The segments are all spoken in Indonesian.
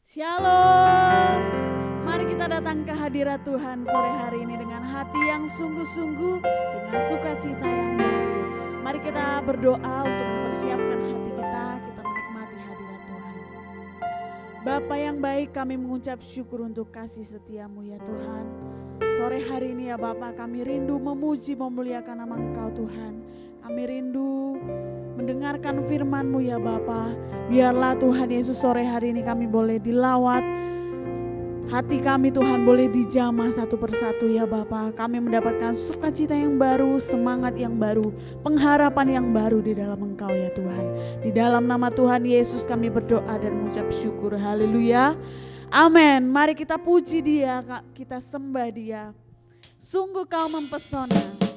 Shalom. Mari kita datang ke hadirat Tuhan sore hari ini dengan hati yang sungguh-sungguh, dengan sukacita yang baru. Mari kita berdoa untuk mempersiapkan hati kita menikmati hadirat Tuhan. Bapa yang baik, kami mengucap syukur untuk kasih setiamu ya Tuhan. Sore hari ini ya Bapa, kami rindu memuji memuliakan nama Engkau Tuhan. Kami rindu mendengarkan firman-Mu ya Bapa. Biarlah Tuhan Yesus sore hari ini kami boleh dilawat. Hati kami Tuhan boleh dijamah satu persatu ya Bapa. Kami mendapatkan sukacita yang baru, semangat yang baru, pengharapan yang baru di dalam Engkau ya Tuhan. Di dalam nama Tuhan Yesus kami berdoa dan mengucap syukur. Haleluya. Amin. Mari kita puji Dia, kita sembah Dia. Sungguh Kau mempesona.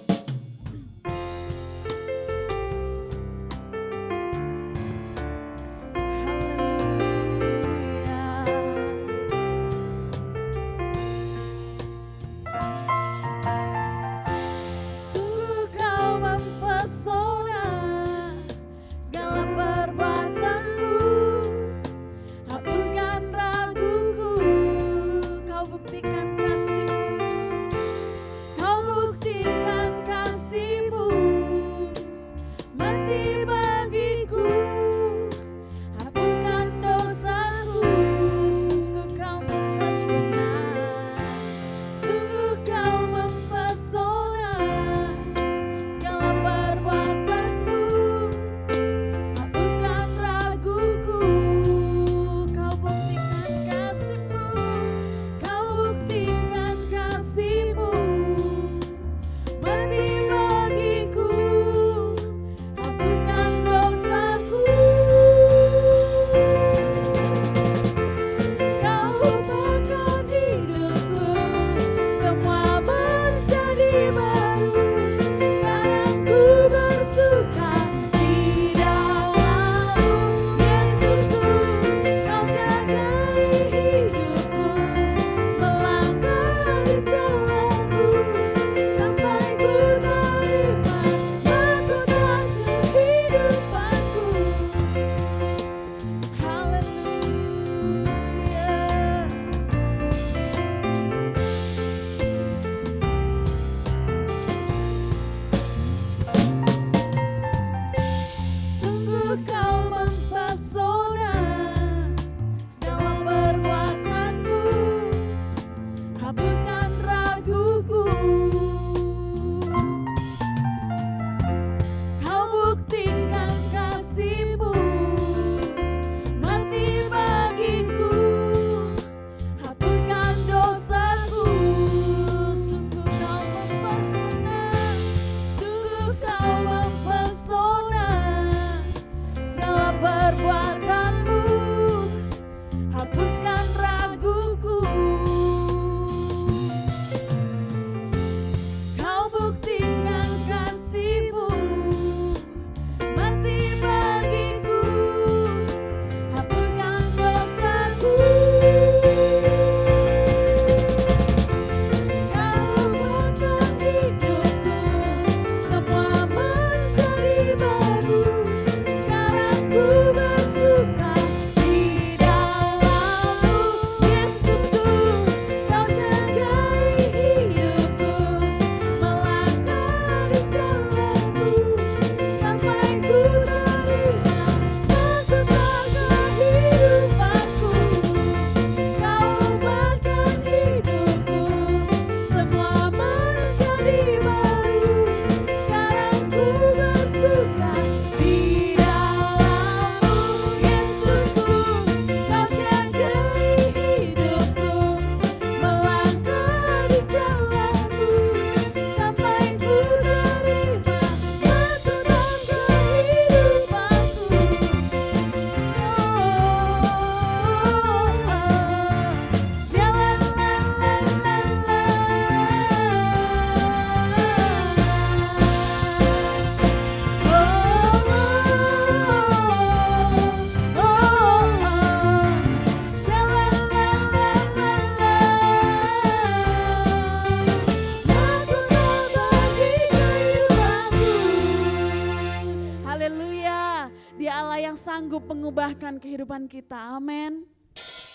Dia Allah yang sanggup mengubahkan kehidupan kita. Amin.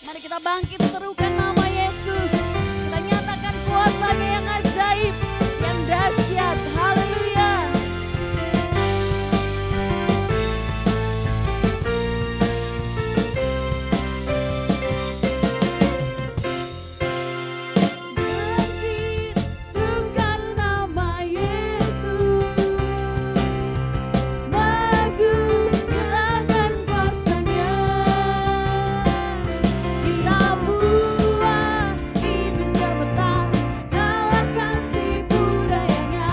Mari kita bangkit serukan nama Yesus. Kita nyatakan kuasa-Nya yang ajaib, yang dahsyat. Haleluya. Bangkit, serukan nama Yesus. Maju, nyatakan kuasa-Nya. Kita buat iblis gemetar, kalahkan tipu dayanya.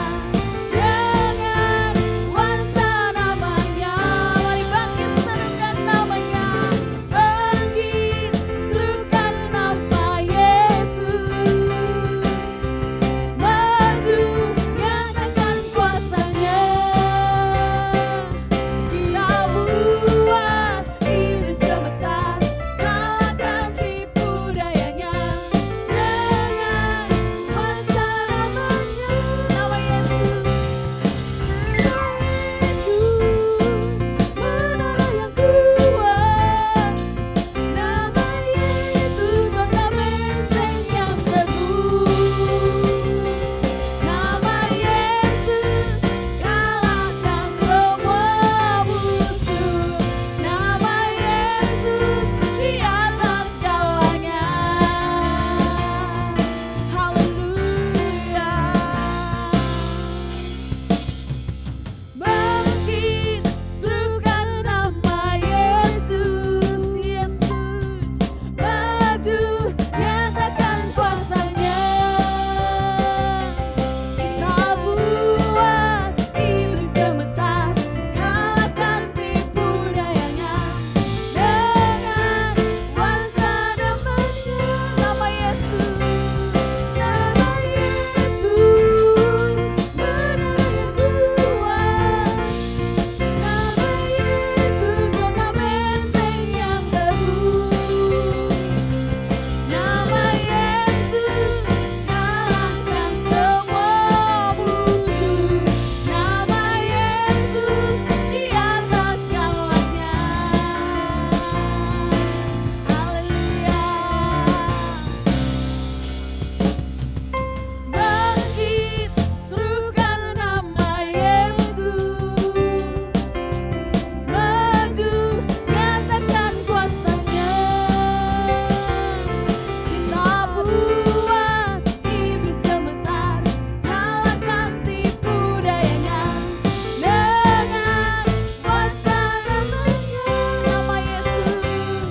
Dengan kuasa namanya, mari bangkit serukan namanya. Bangkit, serukan nama Yesus. Maju, nyatakan kuasa-Nya. Dia buat iblis gemetar, kalahkan tipu dayanya. Dengan kuasa namanya, nama Yesus. Menara yang kuat, nama Yesus, kota benteng yang teguh. Nama Yesus, kalahkan semua musuh. Nama Yesus, di atas segalanya. Haleluya. Bangkit, serukan nama Yesus. Yesus, maju, nyatakan kuasa-Nya. Kita buat iblis gemetar, kalahkan tipu dayanya. Dengan kuasa namanya, nama Yesus. Nama Yesus, menara yang kuat. Nama Yesus, kota benteng yang teguh. Nama Yesus, kalahkan semua musuh. Nama Yesus, di atas segalanya. Haleluya. Bangkit, serukan nama Yesus. Maju, nyatakan kuasa-Nya. Kita buat iblis gemetar, kalahkan tipu dayanya. Dengan kuasa namanya, nama Yesus.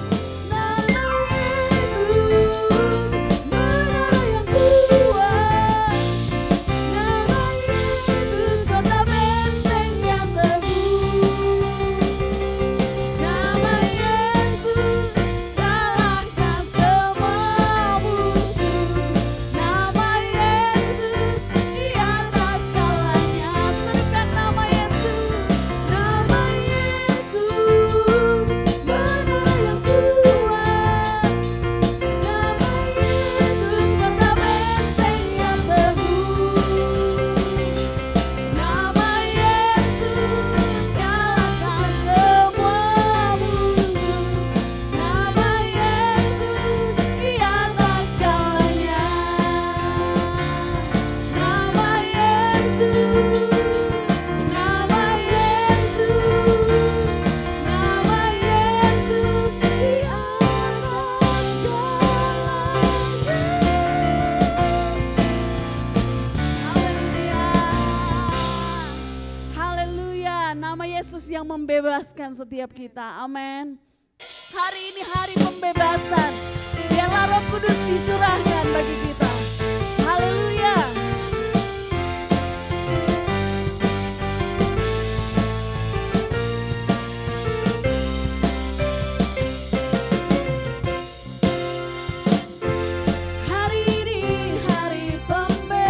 Nama Yesus, menara yang kuat. Nama Yesus, kota benteng yang teguh. Nama Yesus, kalahkan semua musuh. Nama Yesus, di atas segalanya. Serukan nama Yesus. Nama Yesus, menara yang kuat. Nama Yesus, kota benteng yang teguh. Nama Yesus, kalahkan semua musuh. Nama Yesus, di atas segalanya. Nama Yesus, nama Yesus, nama Yesus, di atas segalanya. Haleluya. Haleluya. Nama Yesus yang membebaskan setiap kita. Amin. Hari ini hari pembebasan. Biarlah Roh Kudus dicurahkan bagi kita. Haleluya. Hari ini hari pembebasan.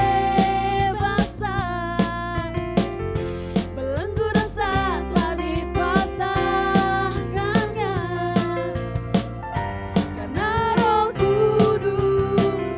Belenggu dosa telah dipatahkannya. Karena Roh Kudus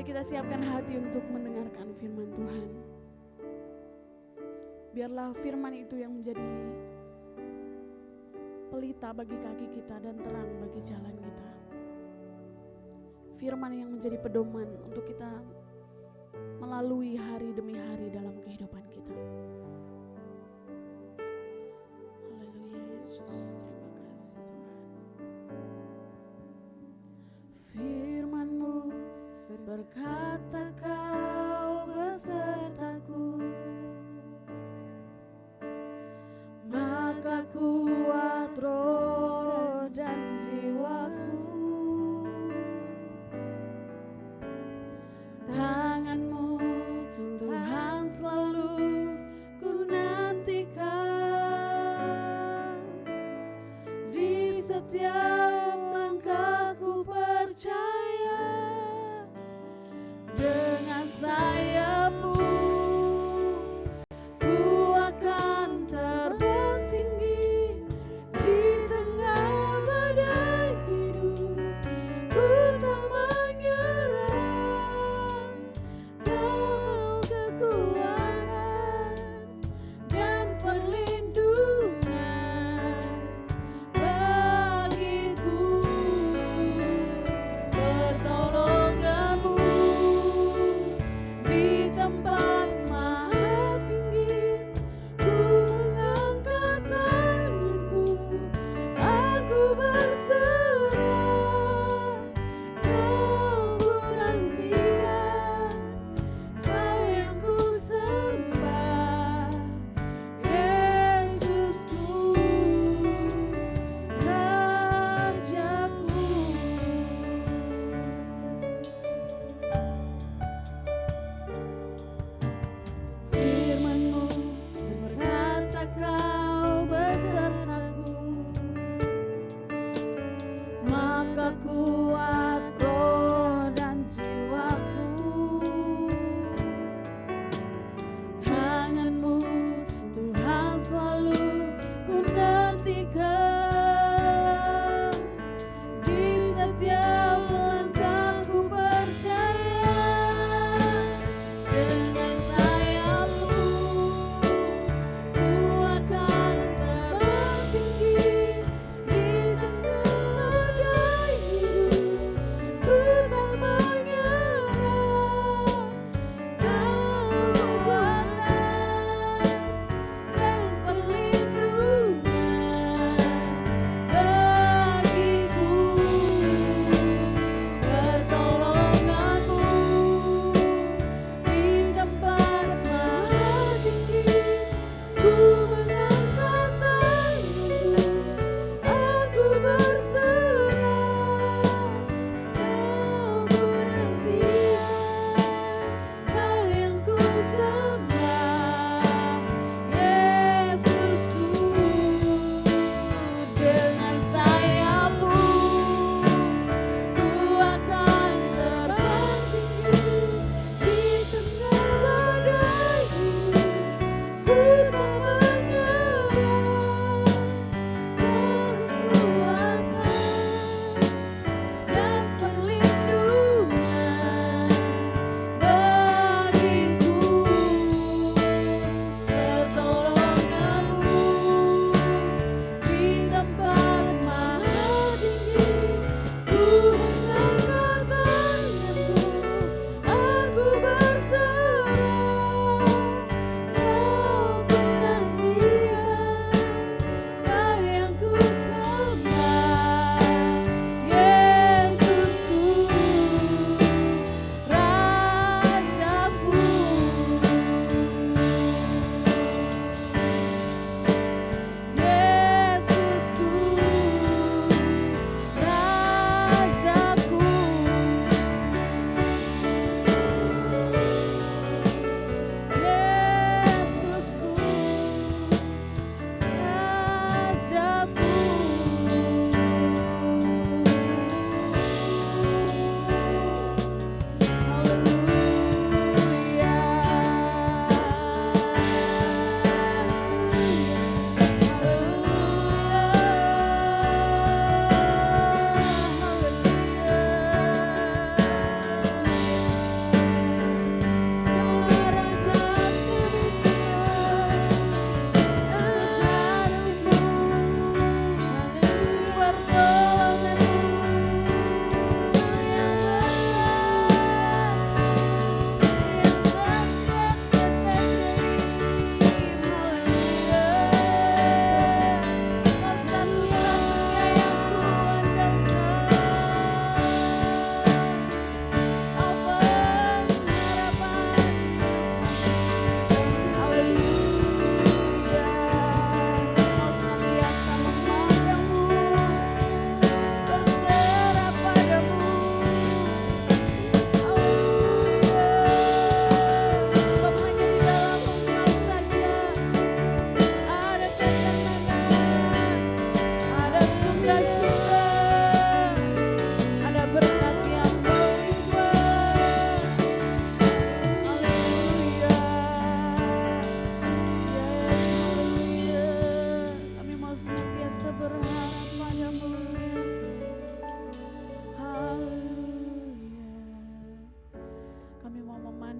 kita siapkan hati untuk mendengarkan firman Tuhan. Biarlah firman itu yang menjadi pelita bagi kaki kita dan terang bagi jalan kita. Firman yang menjadi pedoman untuk kita melalui hari demi hari dalam kehidupan kita. Haleluya Yesus, terima kasih Tuhan. Firman-Mu berkata Kau besertaku, maka kuat roh dan jiwaku. Tangan-Mu Tuhan selalu ku nantikan, di setiap langkahku percaya.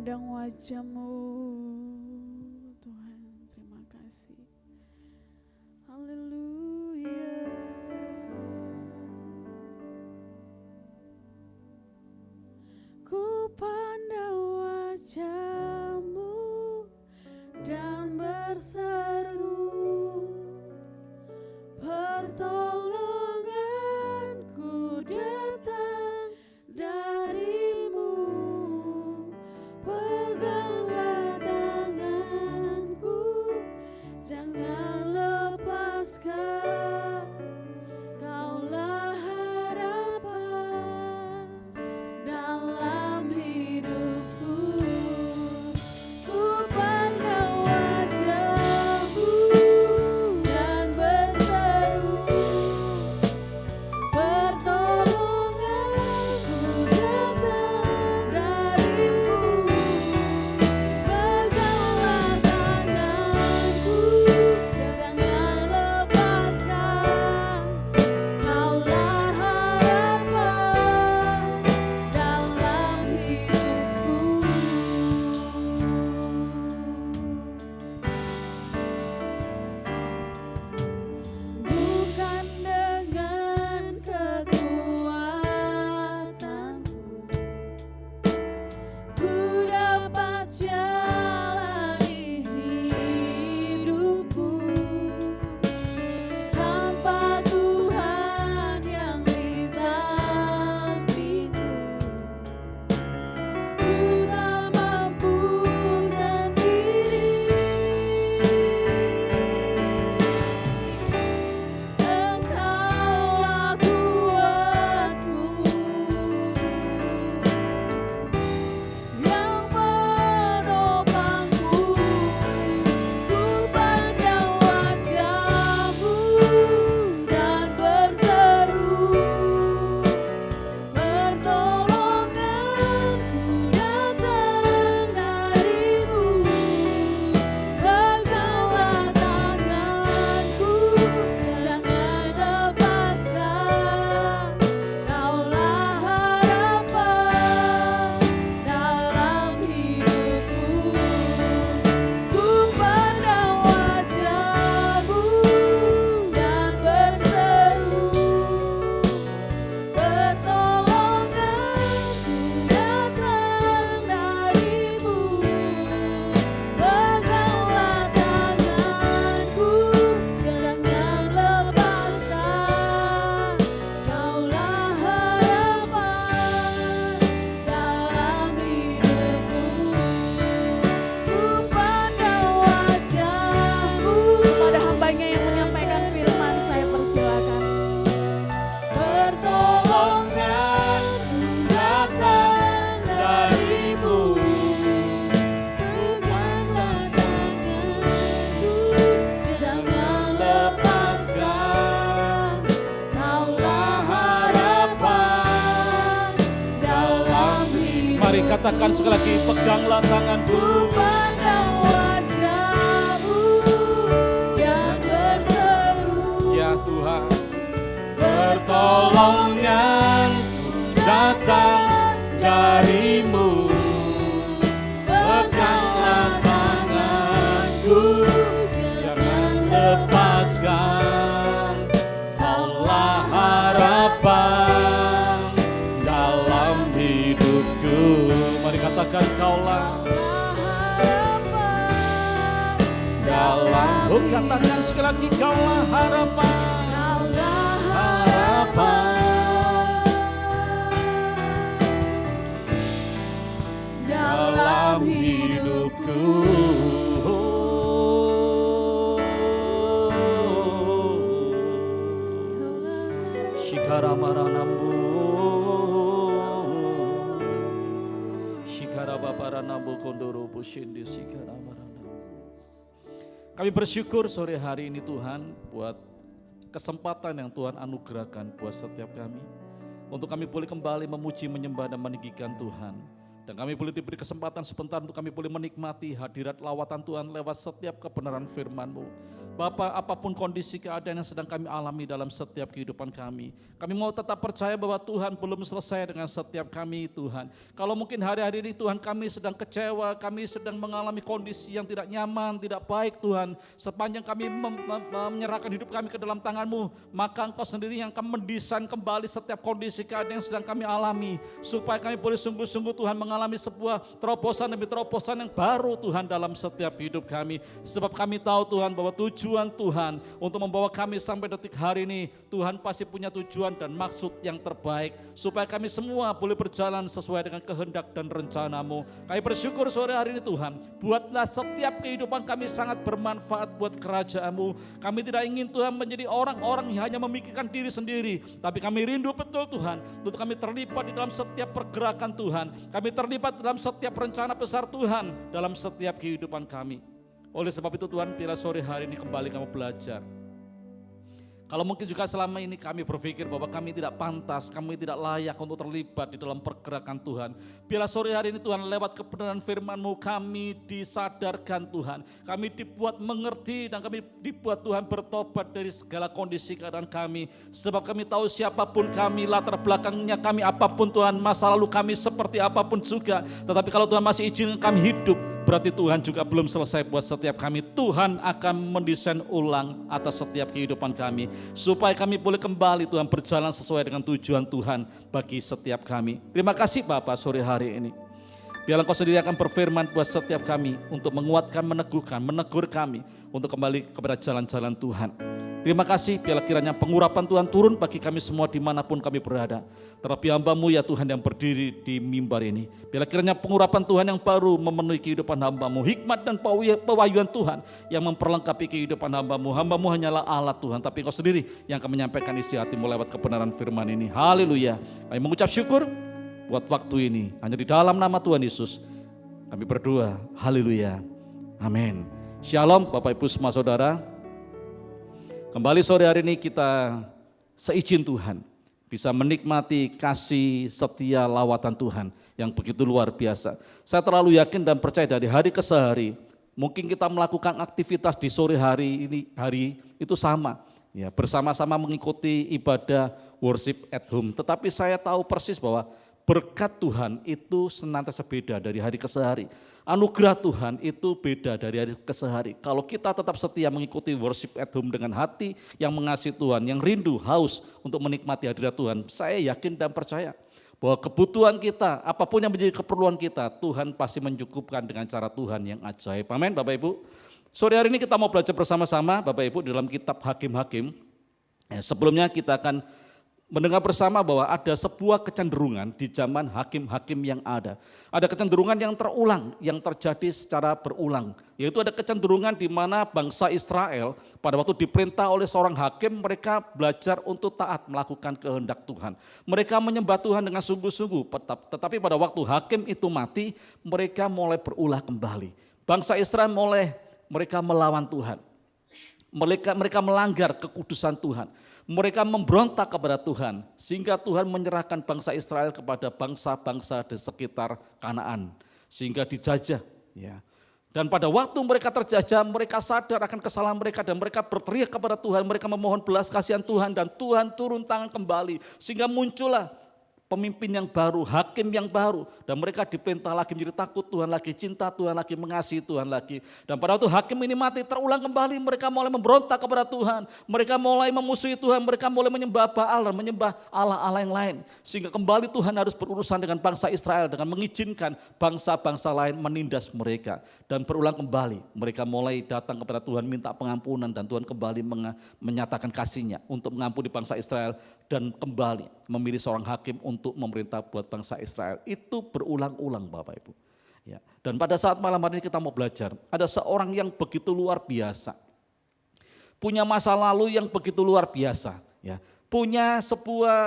memandang wajah-Mu. Tuhan, terima kasih. Haleluya. Ku pandang wajah-Mu dan berseru, pertolonganku datang dari-Mu. Peganglah tanganku, jangan lepaskan. Kaulah harapan dalam hidupku. Ku pandang wajah-Mu dan berseru, pertolonganku datang dari-Mu. Peganglah tanganku, jangan lepaskan. Kaulah harapan dalam hidupku. Bukan dengan kekuatanku ku dapat jalani hidupku, tanpa Tuhan yang di sampingku ku tak mampu sendiri. Engkaulah kuatku yang menopangku. Ku pandang wajah-Mu dan berseru, pertolonganku datang dari-Mu. Peganglah tanganku, jangan lepaskan. Kaulah harapan dalam hidupku. Ku pandang wajah-Mu dan berseru, pertolonganku datang dari-Mu. Peganglah tanganku, jangan lepaskan. Kaulah harapan dalam hidupku. Ku pandang wajah-Mu. Pada hambanya yang menyampaikan firman, saya persilakan. Pertolonganku datang dari-Mu. Peganglah tanganku, jangan lepaskan. Kaulah harapan dalam hidupku. Mari katakan sekali lagi, peganglah tanganku. Pandang wajah-Mu dan berseru, Ya Tuhan, pertolonganku datang dari-Mu. Peganglah tanganku, jangan lepaskan. Kaulah harapan dalam hidupku. Mari katakan, kaulah harapan dalam. Oh, katakan sekali lagi, kaulah harapan. Kaulah Harapan dalam hidupku. Shikarabaranambu, Shikarabaranambu kondorobu shindi Shikarabaranambu. Kami bersyukur sore hari ini Tuhan buat kesempatan yang Tuhan anugerahkan buat setiap kami. Untuk kami boleh kembali memuji, menyembah dan meninggikan Tuhan. Dan kami boleh diberi kesempatan sebentar untuk kami boleh menikmati hadirat lawatan Tuhan lewat setiap kebenaran firman-Mu. Bapa, apapun kondisi keadaan yang sedang kami alami dalam setiap kehidupan kami mau tetap percaya bahwa Tuhan belum selesai dengan setiap kami Tuhan. Kalau mungkin hari-hari ini Tuhan kami sedang kecewa, kami sedang mengalami kondisi yang tidak nyaman, tidak baik Tuhan. Sepanjang kami menyerahkan hidup kami ke dalam tangan-Mu, maka Engkau sendiri yang akan mendesain kembali setiap kondisi keadaan yang sedang kami alami. Supaya kami boleh sungguh-sungguh Tuhan mengalami sebuah terobosan demi terobosan yang baru Tuhan dalam setiap hidup kami. Sebab kami tahu Tuhan bahwa tujuan Tuhan untuk membawa kami sampai detik hari ini, Tuhan pasti punya tujuan dan maksud yang terbaik. Supaya kami semua boleh berjalan sesuai dengan kehendak dan rencana-Mu. Kami bersyukur sore hari ini Tuhan, buatlah setiap kehidupan kami sangat bermanfaat buat kerajaan-Mu. Kami tidak ingin Tuhan menjadi orang-orang yang hanya memikirkan diri sendiri, tapi kami rindu betul Tuhan, untuk kami terlibat di dalam setiap pergerakan Tuhan. Kami terlibat dalam setiap rencana besar Tuhan dalam setiap kehidupan kami. Oleh sebab itu Tuhan, bila sore hari ini kembali kami belajar. Kalau mungkin juga selama ini kami berpikir bahwa kami tidak pantas, kami tidak layak untuk terlibat di dalam pergerakan Tuhan. Bila sore hari ini Tuhan, lewat kebenaran firman-Mu kami disadarkan Tuhan. Kami dibuat mengerti dan kami dibuat Tuhan bertobat dari segala kondisi keadaan kami. Sebab kami tahu siapapun kami, latar belakangnya kami apapun Tuhan, masa lalu kami seperti apapun juga. Tetapi kalau Tuhan masih izinkan kami hidup, berarti Tuhan juga belum selesai buat setiap kami. Tuhan akan mendesain ulang atas setiap kehidupan kami, supaya kami boleh kembali Tuhan berjalan sesuai dengan tujuan Tuhan bagi setiap kami. Terima kasih Bapa sore hari ini. Biarlah Engkau sendiri akan berfirman buat setiap kami untuk menguatkan, meneguhkan, menegur kami untuk kembali kepada jalan-jalan Tuhan. Terima kasih, biarlah kiranya pengurapan Tuhan turun bagi kami semua dimanapun kami berada. Terlebih hamba-Mu ya Tuhan yang berdiri di mimbar ini. Biarlah kiranya pengurapan Tuhan yang baru memenuhi kehidupan hamba-Mu. Hikmat dan pewahyuan Tuhan yang memperlengkapi kehidupan hamba-Mu. Hamba-Mu hanyalah alat Tuhan, tapi Engkau sendiri yang akan menyampaikan isi hati-Mu lewat kebenaran firman ini. Haleluya. Kami mengucap syukur buat waktu ini. Hanya di dalam nama Tuhan Yesus kami berdoa. Haleluya. Amin. Shalom Bapak Ibu semua saudara. Kembali sore hari ini kita seizin Tuhan bisa menikmati kasih setia lawatan Tuhan yang begitu luar biasa. Saya terlalu yakin dan percaya dari hari ke hari, mungkin kita melakukan aktivitas di sore hari itu sama, ya, bersama-sama mengikuti ibadah worship at home. Tetapi saya tahu persis bahwa berkat Tuhan itu senantiasa beda dari hari ke hari. Anugerah Tuhan itu beda dari hari ke hari. Kalau kita tetap setia mengikuti worship at home dengan hati yang mengasihi Tuhan, yang rindu, haus untuk menikmati hadirat Tuhan, saya yakin dan percaya bahwa kebutuhan kita, apapun yang menjadi keperluan kita, Tuhan pasti mencukupkan dengan cara Tuhan yang ajaib. Amin Bapak Ibu. Sore hari ini kita mau belajar bersama-sama Bapak Ibu dalam kitab Hakim-Hakim. Sebelumnya kita akan mendengar bersama bahwa ada sebuah kecenderungan di zaman hakim-hakim yang ada. Ada kecenderungan yang terulang, yang terjadi secara berulang. Yaitu ada kecenderungan di mana bangsa Israel pada waktu diperintah oleh seorang hakim, mereka belajar untuk taat melakukan kehendak Tuhan. Mereka menyembah Tuhan dengan sungguh-sungguh, tetapi pada waktu hakim itu mati, mereka mulai berulah kembali. Bangsa Israel mereka melawan Tuhan. Mereka melanggar kekudusan Tuhan. Mereka memberontak kepada Tuhan, sehingga Tuhan menyerahkan bangsa Israel kepada bangsa-bangsa di sekitar Kanaan, sehingga dijajah. Ya. Dan pada waktu mereka terjajah, mereka sadar akan kesalahan mereka dan mereka berteriak kepada Tuhan, mereka memohon belas kasihan Tuhan dan Tuhan turun tangan kembali, sehingga muncullah pemimpin yang baru, hakim yang baru, dan mereka diperintah lagi menjadi takut Tuhan lagi, cinta Tuhan lagi, mengasihi Tuhan lagi. Dan pada waktu hakim ini mati, terulang kembali, mereka mulai memberontak kepada Tuhan, mereka mulai memusuhi Tuhan, mereka mulai menyembah Baal dan menyembah Allah-Allah yang lain. Sehingga kembali Tuhan harus berurusan dengan bangsa Israel dengan mengizinkan bangsa-bangsa lain menindas mereka. Dan berulang kembali, mereka mulai datang kepada Tuhan minta pengampunan dan Tuhan kembali menyatakan kasih-Nya untuk mengampuni bangsa Israel dan kembali memilih seorang hakim untuk memerintah buat bangsa Israel. Itu berulang-ulang Bapak Ibu. Ya. Dan pada saat malam hari ini kita mau belajar, ada seorang yang begitu luar biasa. Punya masa lalu yang begitu luar biasa. Ya. Punya sebuah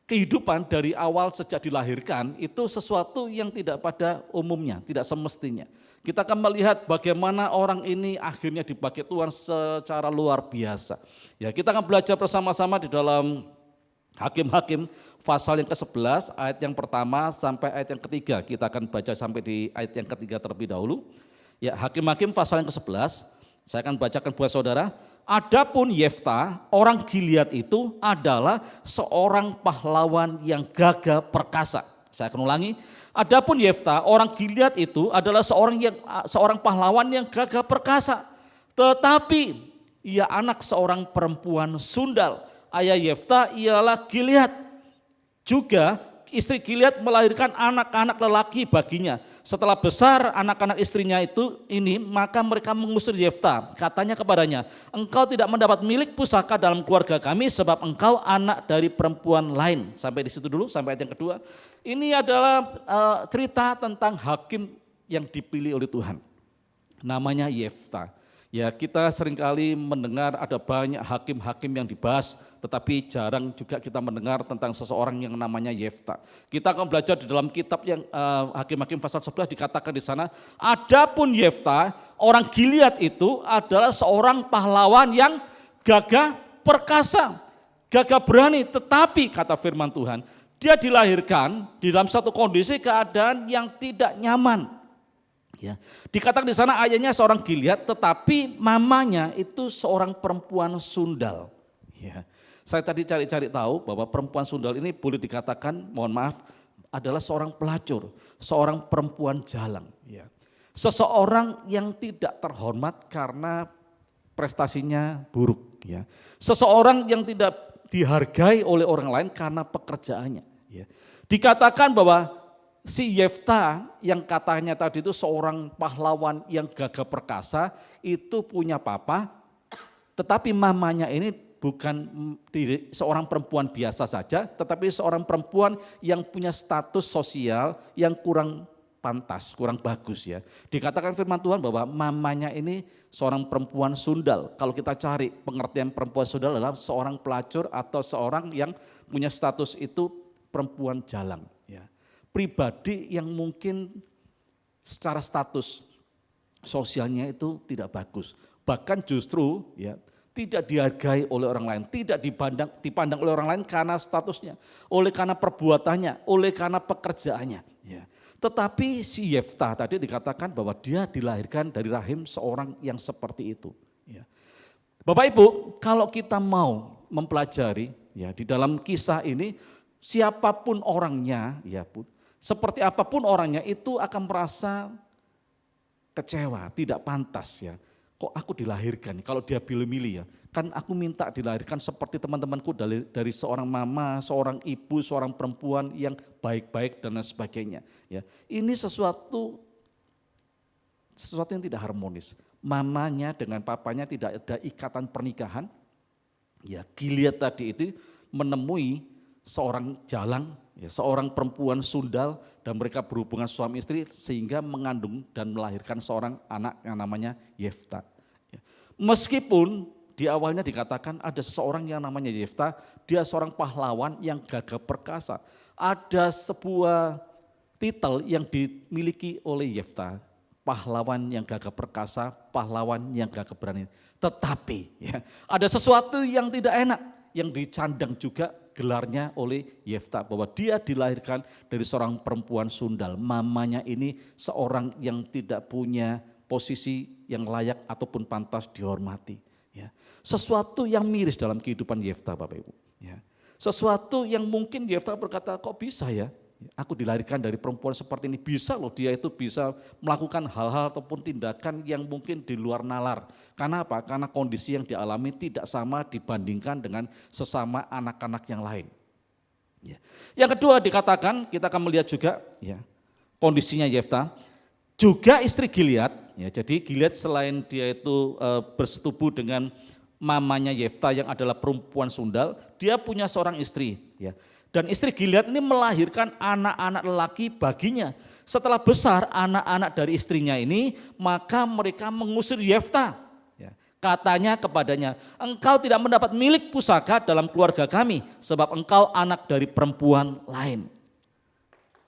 kehidupan dari awal sejak dilahirkan itu sesuatu yang tidak pada umumnya, tidak semestinya. Kita akan melihat bagaimana orang ini akhirnya dipakai Tuhan secara luar biasa. Ya, kita akan belajar bersama-sama di dalam Hakim-Hakim pasal yang ke-11 ayat yang pertama sampai ayat yang ketiga. Kita akan baca sampai di ayat yang ketiga terlebih dahulu. Ya, Hakim-Hakim pasal yang ke-11, saya akan bacakan buat saudara. Adapun Yefta, orang Gilead itu adalah seorang pahlawan yang gagah perkasa. Saya akan ulangi. Adapun Yefta, orang Gilead itu adalah seorang pahlawan yang gagah perkasa. Tetapi ia anak seorang perempuan sundal. Ayah Yefta ialah Gilead. Juga istri Gilead melahirkan anak-anak lelaki baginya. Setelah besar anak-anak istrinya ini, maka mereka mengusir Yefta. Katanya kepadanya, engkau tidak mendapat milik pusaka dalam keluarga kami sebab engkau anak dari perempuan lain. Sampai di situ dulu, sampai ayat yang kedua. Ini adalah cerita tentang hakim yang dipilih oleh Tuhan. Namanya Yefta. Ya, kita seringkali mendengar ada banyak hakim-hakim yang dibahas, tetapi jarang juga kita mendengar tentang seseorang yang namanya Yefta. Kita akan belajar di dalam kitab yang Hakim-Hakim pasal 11 dikatakan di sana, adapun Yefta, orang Gilead itu adalah seorang pahlawan yang gagah perkasa, gagah berani, tetapi kata firman Tuhan, dia dilahirkan di dalam satu kondisi keadaan yang tidak nyaman. Ya, dikatakan di sana ayahnya seorang Gilead, tetapi mamanya itu seorang perempuan sundal. Ya, saya tadi cari-cari tahu bahwa perempuan sundal ini boleh dikatakan, mohon maaf, adalah seorang pelacur, seorang perempuan jalang. Ya, seseorang yang tidak terhormat karena prestasinya buruk. Ya, seseorang yang tidak dihargai oleh orang lain karena pekerjaannya. Ya, dikatakan bahwa si Yefta yang katanya tadi itu seorang pahlawan yang gagah perkasa itu punya papa, tetapi mamanya ini bukan seorang perempuan biasa saja, tetapi seorang perempuan yang punya status sosial yang kurang pantas, kurang bagus ya. Dikatakan firman Tuhan bahwa mamanya ini seorang perempuan sundal. Kalau kita cari pengertian perempuan sundal adalah seorang pelacur atau seorang yang punya status itu perempuan jalang. Ya, pribadi yang mungkin secara status sosialnya itu tidak bagus. Bahkan justru ya tidak dihargai oleh orang lain, tidak dipandang oleh orang lain karena statusnya, oleh karena perbuatannya, oleh karena pekerjaannya. Ya. Tetapi si Yefta tadi dikatakan bahwa dia dilahirkan dari rahim seorang yang seperti itu. Ya. Bapak Ibu, kalau kita mau mempelajari ya di dalam kisah ini, siapapun orangnya, ya pun, seperti apapun orangnya itu akan merasa kecewa, tidak pantas ya. Kok aku dilahirkan, kalau dia pilih-milih ya, kan aku minta dilahirkan seperti teman-temanku dari seorang mama, seorang ibu, seorang perempuan yang baik-baik dan lain sebagainya. Ya, ini sesuatu yang tidak harmonis. Mamanya dengan papanya tidak ada ikatan pernikahan. Ya, Gilead tadi itu menemui seorang jalang, ya, seorang perempuan sundal dan mereka berhubungan suami istri sehingga mengandung dan melahirkan seorang anak yang namanya Yefta. Ya. Meskipun di awalnya dikatakan ada seseorang yang namanya Yefta, dia seorang pahlawan yang gagah perkasa. Ada sebuah titel yang dimiliki oleh Yefta, pahlawan yang gagah perkasa, pahlawan yang gagah berani. Tetapi ya, ada sesuatu yang tidak enak yang dicandang juga gelarnya oleh Yefta bahwa dia dilahirkan dari seorang perempuan sundal. Mamanya ini seorang yang tidak punya posisi yang layak ataupun pantas dihormati. Ya. Sesuatu yang miris dalam kehidupan Yefta, Bapak Ibu. Ya. Sesuatu yang mungkin Yefta berkata, kok bisa ya? Aku dilahirkan dari perempuan seperti ini, bisa loh dia itu bisa melakukan hal-hal ataupun tindakan yang mungkin di luar nalar. Karena apa? Karena kondisi yang dialami tidak sama dibandingkan dengan sesama anak-anak yang lain. Ya. Yang kedua dikatakan, kita akan melihat juga ya, kondisinya Yefta, juga istri Gilead. Ya, jadi Gilead selain dia itu bersetubuh dengan mamanya Yefta yang adalah perempuan sundal, dia punya seorang istri. Ya. Dan istri Gilead ini melahirkan anak-anak lelaki baginya. Setelah besar anak-anak dari istrinya ini, maka mereka mengusir Yefta. Ya. Katanya kepadanya, engkau tidak mendapat milik pusaka dalam keluarga kami, sebab engkau anak dari perempuan lain.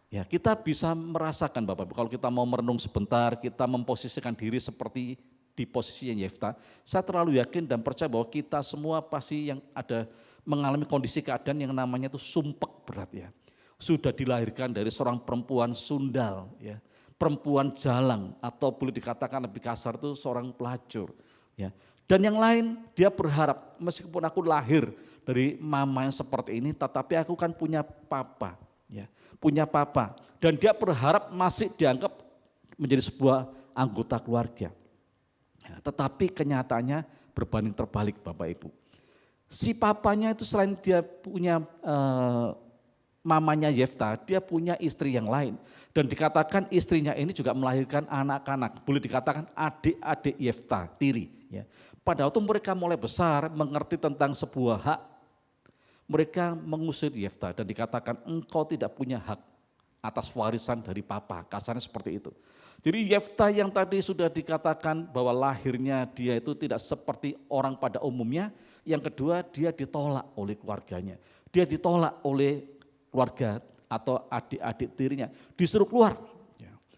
Ya, kita bisa merasakan Bapak, kalau kita mau merenung sebentar, kita memposisikan diri seperti di posisinya Yefta, saya terlalu yakin dan percaya bahwa kita semua pasti yang ada mengalami kondisi keadaan yang namanya itu sumpek berat ya. Sudah dilahirkan dari seorang perempuan sundal ya, perempuan jalang atau boleh dikatakan lebih kasar itu seorang pelacur ya. Dan yang lain dia berharap meskipun aku lahir dari mama yang seperti ini tetapi aku kan punya papa ya, punya papa dan dia berharap masih dianggap menjadi sebuah anggota keluarga. Ya, tetapi kenyataannya berbanding terbalik Bapak Ibu. Si papanya itu selain dia punya mamanya Yefta, dia punya istri yang lain. Dan dikatakan istrinya ini juga melahirkan anak-anak, boleh dikatakan adik-adik Yefta, tiri. Ya. Pada waktu mereka mulai besar, mengerti tentang sebuah hak, mereka mengusir Yefta dan dikatakan engkau tidak punya hak atas warisan dari papa, kasarnya seperti itu. Jadi Yefta yang tadi sudah dikatakan bahwa lahirnya dia itu tidak seperti orang pada umumnya, yang kedua dia ditolak oleh keluarganya, dia ditolak oleh keluarga atau adik-adik tirinya, disuruh keluar.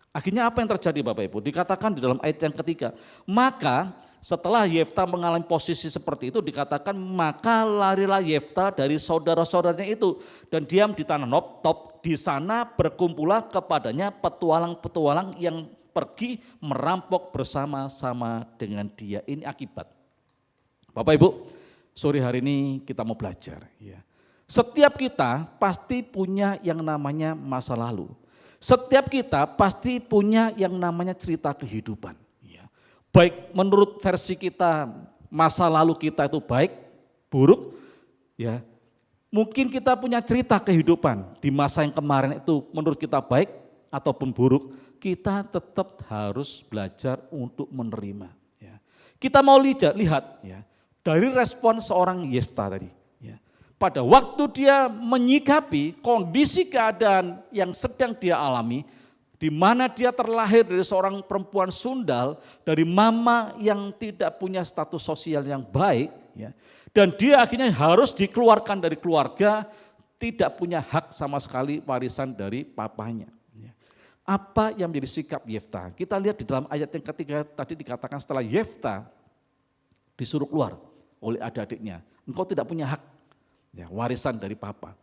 Akhirnya apa yang terjadi Bapak Ibu? Dikatakan di dalam ayat yang ketiga, maka setelah Yefta mengalami posisi seperti itu dikatakan maka larilah Yefta dari saudara-saudaranya itu dan diam di tanah Noptop, di sana berkumpullah kepadanya petualang-petualang yang pergi merampok bersama-sama dengan dia. Ini akibat. Bapak Ibu, sore hari ini kita mau belajar ya. Setiap kita pasti punya yang namanya masa lalu. Setiap kita pasti punya yang namanya cerita kehidupan. Ya. Baik menurut versi kita, masa lalu kita itu baik, buruk. Ya. Mungkin kita punya cerita kehidupan di masa yang kemarin itu menurut kita baik ataupun buruk. Kita tetap harus belajar untuk menerima. Ya. Kita mau lihat ya, dari respon seorang Yefta tadi. Pada waktu dia menyikapi kondisi keadaan yang sedang dia alami, di mana dia terlahir dari seorang perempuan sundal, dari mama yang tidak punya status sosial yang baik, ya, dan dia akhirnya harus dikeluarkan dari keluarga, tidak punya hak sama sekali warisan dari papanya. Ya. Apa yang menjadi sikap Yefta? Kita lihat di dalam ayat yang ketiga tadi dikatakan setelah Yefta disuruh keluar oleh adik-adiknya, engkau tidak punya hak. Ya, warisan dari papa.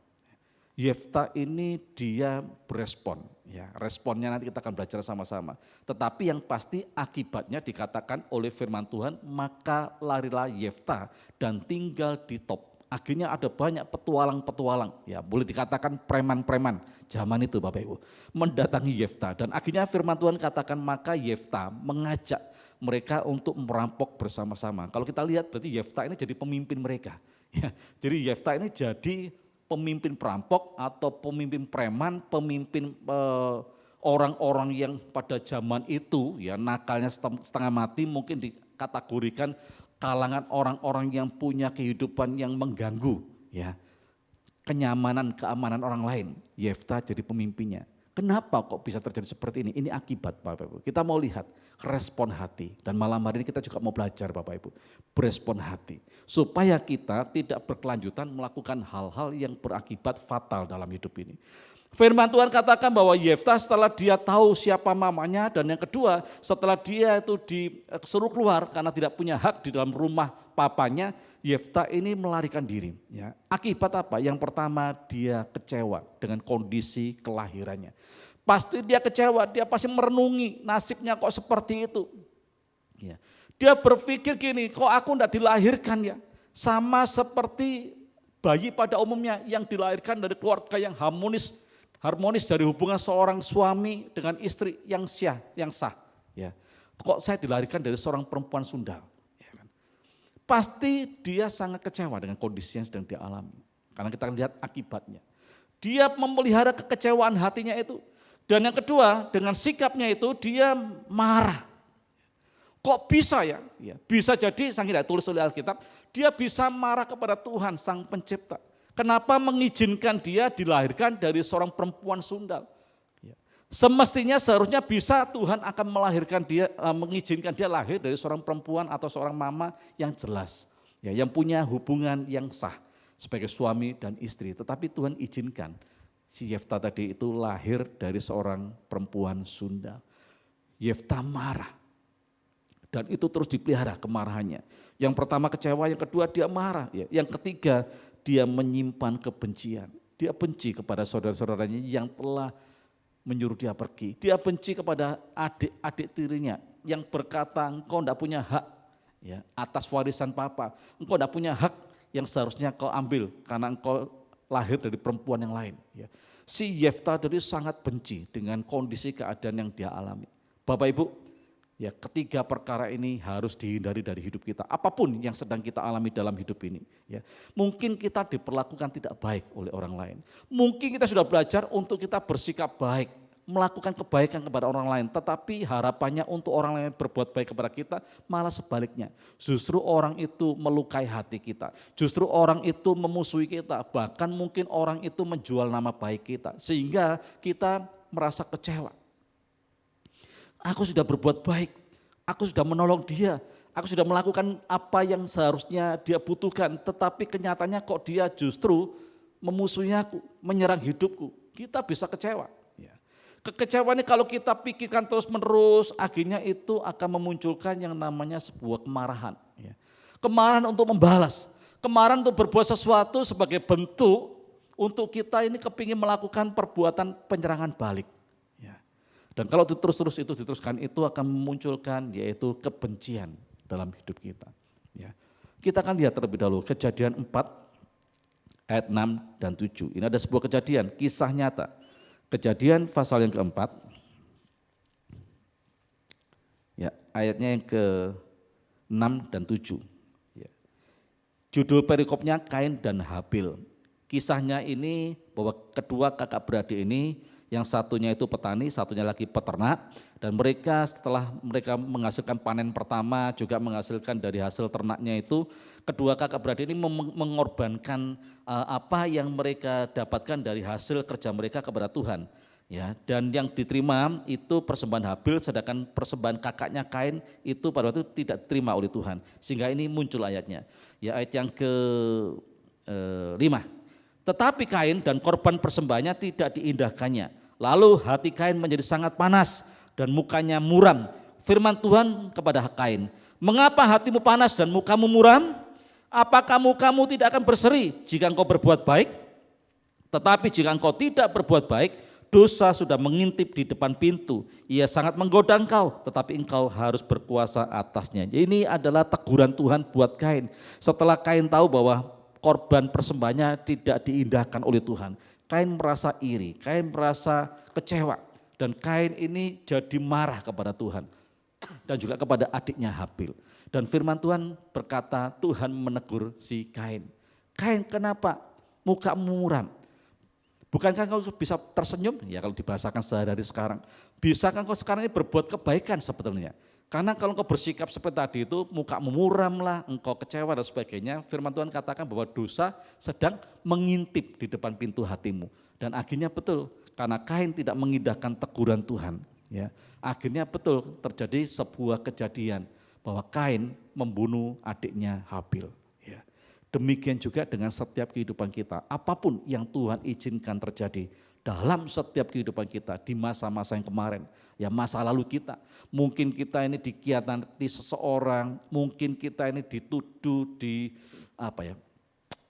Yefta ini dia berespon, ya, responnya nanti kita akan belajar sama-sama. Tetapi yang pasti akibatnya dikatakan oleh firman Tuhan, maka larilah Yefta dan tinggal di Top. Akhirnya ada banyak petualang-petualang, ya boleh dikatakan preman-preman zaman itu Bapak Ibu, mendatangi Yefta dan akhirnya firman Tuhan katakan maka Yefta mengajak mereka untuk merampok bersama-sama. Kalau kita lihat berarti Yefta ini jadi pemimpin mereka. Ya, jadi Yefta ini jadi pemimpin perampok atau pemimpin preman, pemimpin orang-orang yang pada zaman itu ya nakalnya setengah mati, mungkin dikategorikan kalangan orang-orang yang punya kehidupan yang mengganggu ya kenyamanan, keamanan orang lain. Yefta jadi pemimpinnya. Kenapa kok bisa terjadi seperti ini? Ini akibat Bapak Ibu. Kita mau lihat respon hati dan malam hari ini kita juga mau belajar Bapak Ibu. Berespon hati. Supaya kita tidak berkelanjutan melakukan hal-hal yang berakibat fatal dalam hidup ini. Firman Tuhan katakan bahwa Yefta setelah dia tahu siapa mamanya dan yang kedua setelah dia itu disuruh keluar karena tidak punya hak di dalam rumah papanya, Yefta ini melarikan diri. Ya. Akibat apa? Yang pertama dia kecewa dengan kondisi kelahirannya. Pasti dia kecewa, dia pasti merenungi nasibnya kok seperti itu. Ya. Dia berpikir gini, kok aku tidak dilahirkan ya, sama seperti bayi pada umumnya yang dilahirkan dari keluarga yang harmonis dari hubungan seorang suami dengan istri yang sah. Ya. Kok saya dilahirkan dari seorang perempuan sundal. Ya kan? Pasti dia sangat kecewa dengan kondisi yang sedang dia alami. Karena kita lihat akibatnya. Dia memelihara kekecewaan hatinya itu. Dan yang kedua dengan sikapnya itu dia marah. Kok bisa ya? Ya bisa jadi, sang tidak tulis oleh Alkitab, dia bisa marah kepada Tuhan sang pencipta. Kenapa mengizinkan dia dilahirkan dari seorang perempuan sundal? Ya. Semestinya seharusnya bisa Tuhan akan melahirkan dia, mengizinkan dia lahir dari seorang perempuan atau seorang mama yang jelas, ya, yang punya hubungan yang sah sebagai suami dan istri. Tetapi Tuhan izinkan si Yefta tadi itu lahir dari seorang perempuan sundal. Yefta marah. Dan itu terus dipelihara kemarahannya. Yang pertama kecewa, yang kedua dia marah. Yang ketiga dia menyimpan kebencian. Dia benci kepada saudara-saudaranya yang telah menyuruh dia pergi. Dia benci kepada adik-adik tirinya yang berkata engkau tidak punya hak ya, atas warisan papa. Engkau tidak punya hak yang seharusnya kau ambil karena engkau lahir dari perempuan yang lain. Ya. Si Yefta tadi sangat benci dengan kondisi keadaan yang dia alami. Bapak Ibu, ya, ketiga perkara ini harus dihindari dari hidup kita. Apapun yang sedang kita alami dalam hidup ini. Ya. Mungkin kita diperlakukan tidak baik oleh orang lain. Mungkin kita sudah belajar untuk kita bersikap baik, melakukan kebaikan kepada orang lain. Tetapi harapannya untuk orang lain berbuat baik kepada kita, malah sebaliknya. Justru orang itu melukai hati kita. Justru orang itu memusuhi kita. Bahkan mungkin orang itu menjual nama baik kita. Sehingga kita merasa kecewa. Aku sudah berbuat baik, aku sudah menolong dia, aku sudah melakukan apa yang seharusnya dia butuhkan, tetapi kenyataannya kok dia justru memusuhi aku, menyerang hidupku. Kita bisa kecewa. Ya. Kekecewaan ini kalau kita pikirkan terus menerus, akhirnya itu akan memunculkan yang namanya sebuah kemarahan. Ya. Kemarahan untuk membalas, kemarahan untuk berbuat sesuatu sebagai bentuk untuk kita ini kepingin melakukan perbuatan penyerangan balik. Dan kalau terus-terus itu diteruskan, itu akan memunculkan yaitu kebencian dalam hidup kita. Ya. Kita akan lihat terlebih dahulu Kejadian 4 ayat 6 dan 7. Ini ada sebuah kejadian, kisah nyata. Kejadian pasal yang keempat, ya, ayatnya yang ke-6 dan 7. Ya. Judul perikopnya Kain dan Habil. Kisahnya ini bahwa kedua kakak beradik ini, yang satunya itu petani, satunya lagi peternak, dan mereka setelah mereka menghasilkan panen pertama, juga menghasilkan dari hasil ternaknya itu, kedua kakak beradik ini mengorbankan apa yang mereka dapatkan dari hasil kerja mereka kepada Tuhan. Ya, dan yang diterima itu persembahan Habil, sedangkan persembahan kakaknya Kain itu pada waktu itu tidak diterima oleh Tuhan. Sehingga ini muncul ayatnya, ya, ayat yang ke-5. Tetapi Kain dan korban persembahannya tidak diindahkannya. Lalu hati Kain menjadi sangat panas dan mukanya muram. Firman Tuhan kepada Kain, mengapa hatimu panas dan mukamu muram? Apakah mukamu tidak akan berseri jika engkau berbuat baik? Tetapi jika engkau tidak berbuat baik, dosa sudah mengintip di depan pintu. Ia sangat menggoda engkau, tetapi engkau harus berkuasa atasnya. Ini adalah teguran Tuhan buat Kain. Setelah Kain tahu bahwa korban persembahannya tidak diindahkan oleh Tuhan, Kain merasa iri, Kain merasa kecewa, dan Kain ini jadi marah kepada Tuhan dan juga kepada adiknya Habil. Dan firman Tuhan berkata, Tuhan menegur si Kain. Kain, kenapa mukamu muram? Bukankah kau bisa tersenyum? Ya, kalau dibahasakan sehari-hari sekarang. Bisakah kau sekarang ini berbuat kebaikan sebetulnya? Karena kalau engkau bersikap seperti tadi itu, mukamu muram lah, engkau kecewa dan sebagainya, firman Tuhan katakan bahwa dosa sedang mengintip di depan pintu hatimu. Dan akhirnya betul, karena Kain tidak mengindahkan teguran Tuhan, ya, akhirnya betul terjadi sebuah kejadian bahwa Kain membunuh adiknya Habil. Ya. Demikian juga dengan setiap kehidupan kita, apapun yang Tuhan izinkan terjadi dalam setiap kehidupan kita di masa-masa yang kemarin, ya, masa lalu kita. Mungkin kita ini dikhianati seseorang, mungkin kita ini dituduh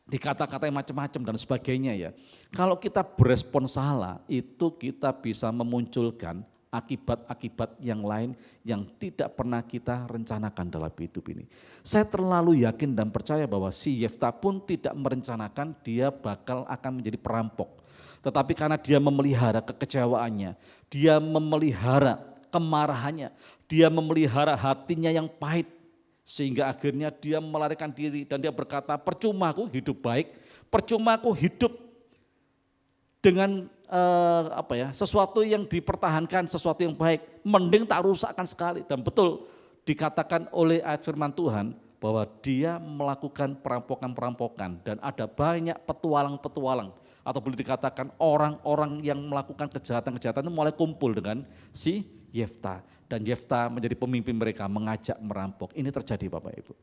dikata-katai macam-macam dan sebagainya, ya. Kalau kita berespon salah, itu kita bisa memunculkan akibat-akibat yang lain yang tidak pernah kita rencanakan dalam hidup ini. Saya terlalu yakin dan percaya bahwa si Yefta pun tidak merencanakan dia bakal akan menjadi perampok. Tetapi karena dia memelihara kekecewaannya, dia memelihara kemarahannya, dia memelihara hatinya yang pahit, sehingga akhirnya dia melarikan diri dan dia berkata, percuma aku hidup baik, percuma aku hidup dengan sesuatu yang dipertahankan, sesuatu yang baik, mending tak rusakkan sekali. Dan betul dikatakan oleh ayat firman Tuhan bahwa dia melakukan perampokan-perampokan dan ada banyak petualang-petualang, atau boleh dikatakan orang-orang yang melakukan kejahatan-kejahatan itu mulai kumpul dengan si Yefta. Dan Yefta menjadi pemimpin mereka, mengajak merampok. Ini terjadi Bapak Ibu.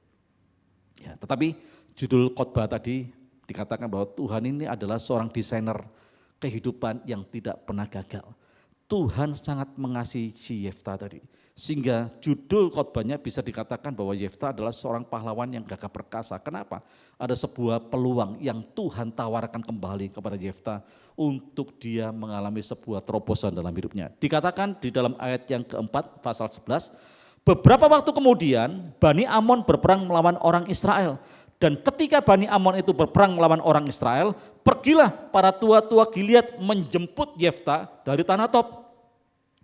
Ya, tetapi judul khotbah tadi dikatakan bahwa Tuhan ini adalah seorang desainer kehidupan yang tidak pernah gagal. Tuhan sangat mengasihi si Yefta tadi. Sehingga judul khotbahnya bisa dikatakan bahwa Yefta adalah seorang pahlawan yang gagah perkasa. Kenapa? Ada sebuah peluang yang Tuhan tawarkan kembali kepada Yefta untuk dia mengalami sebuah terobosan dalam hidupnya. Dikatakan di dalam ayat yang keempat pasal 11, beberapa waktu kemudian Bani Amon berperang melawan orang Israel. Dan ketika Bani Amon itu berperang melawan orang Israel, pergilah para tua-tua Gilead menjemput Yefta dari tanah Tob.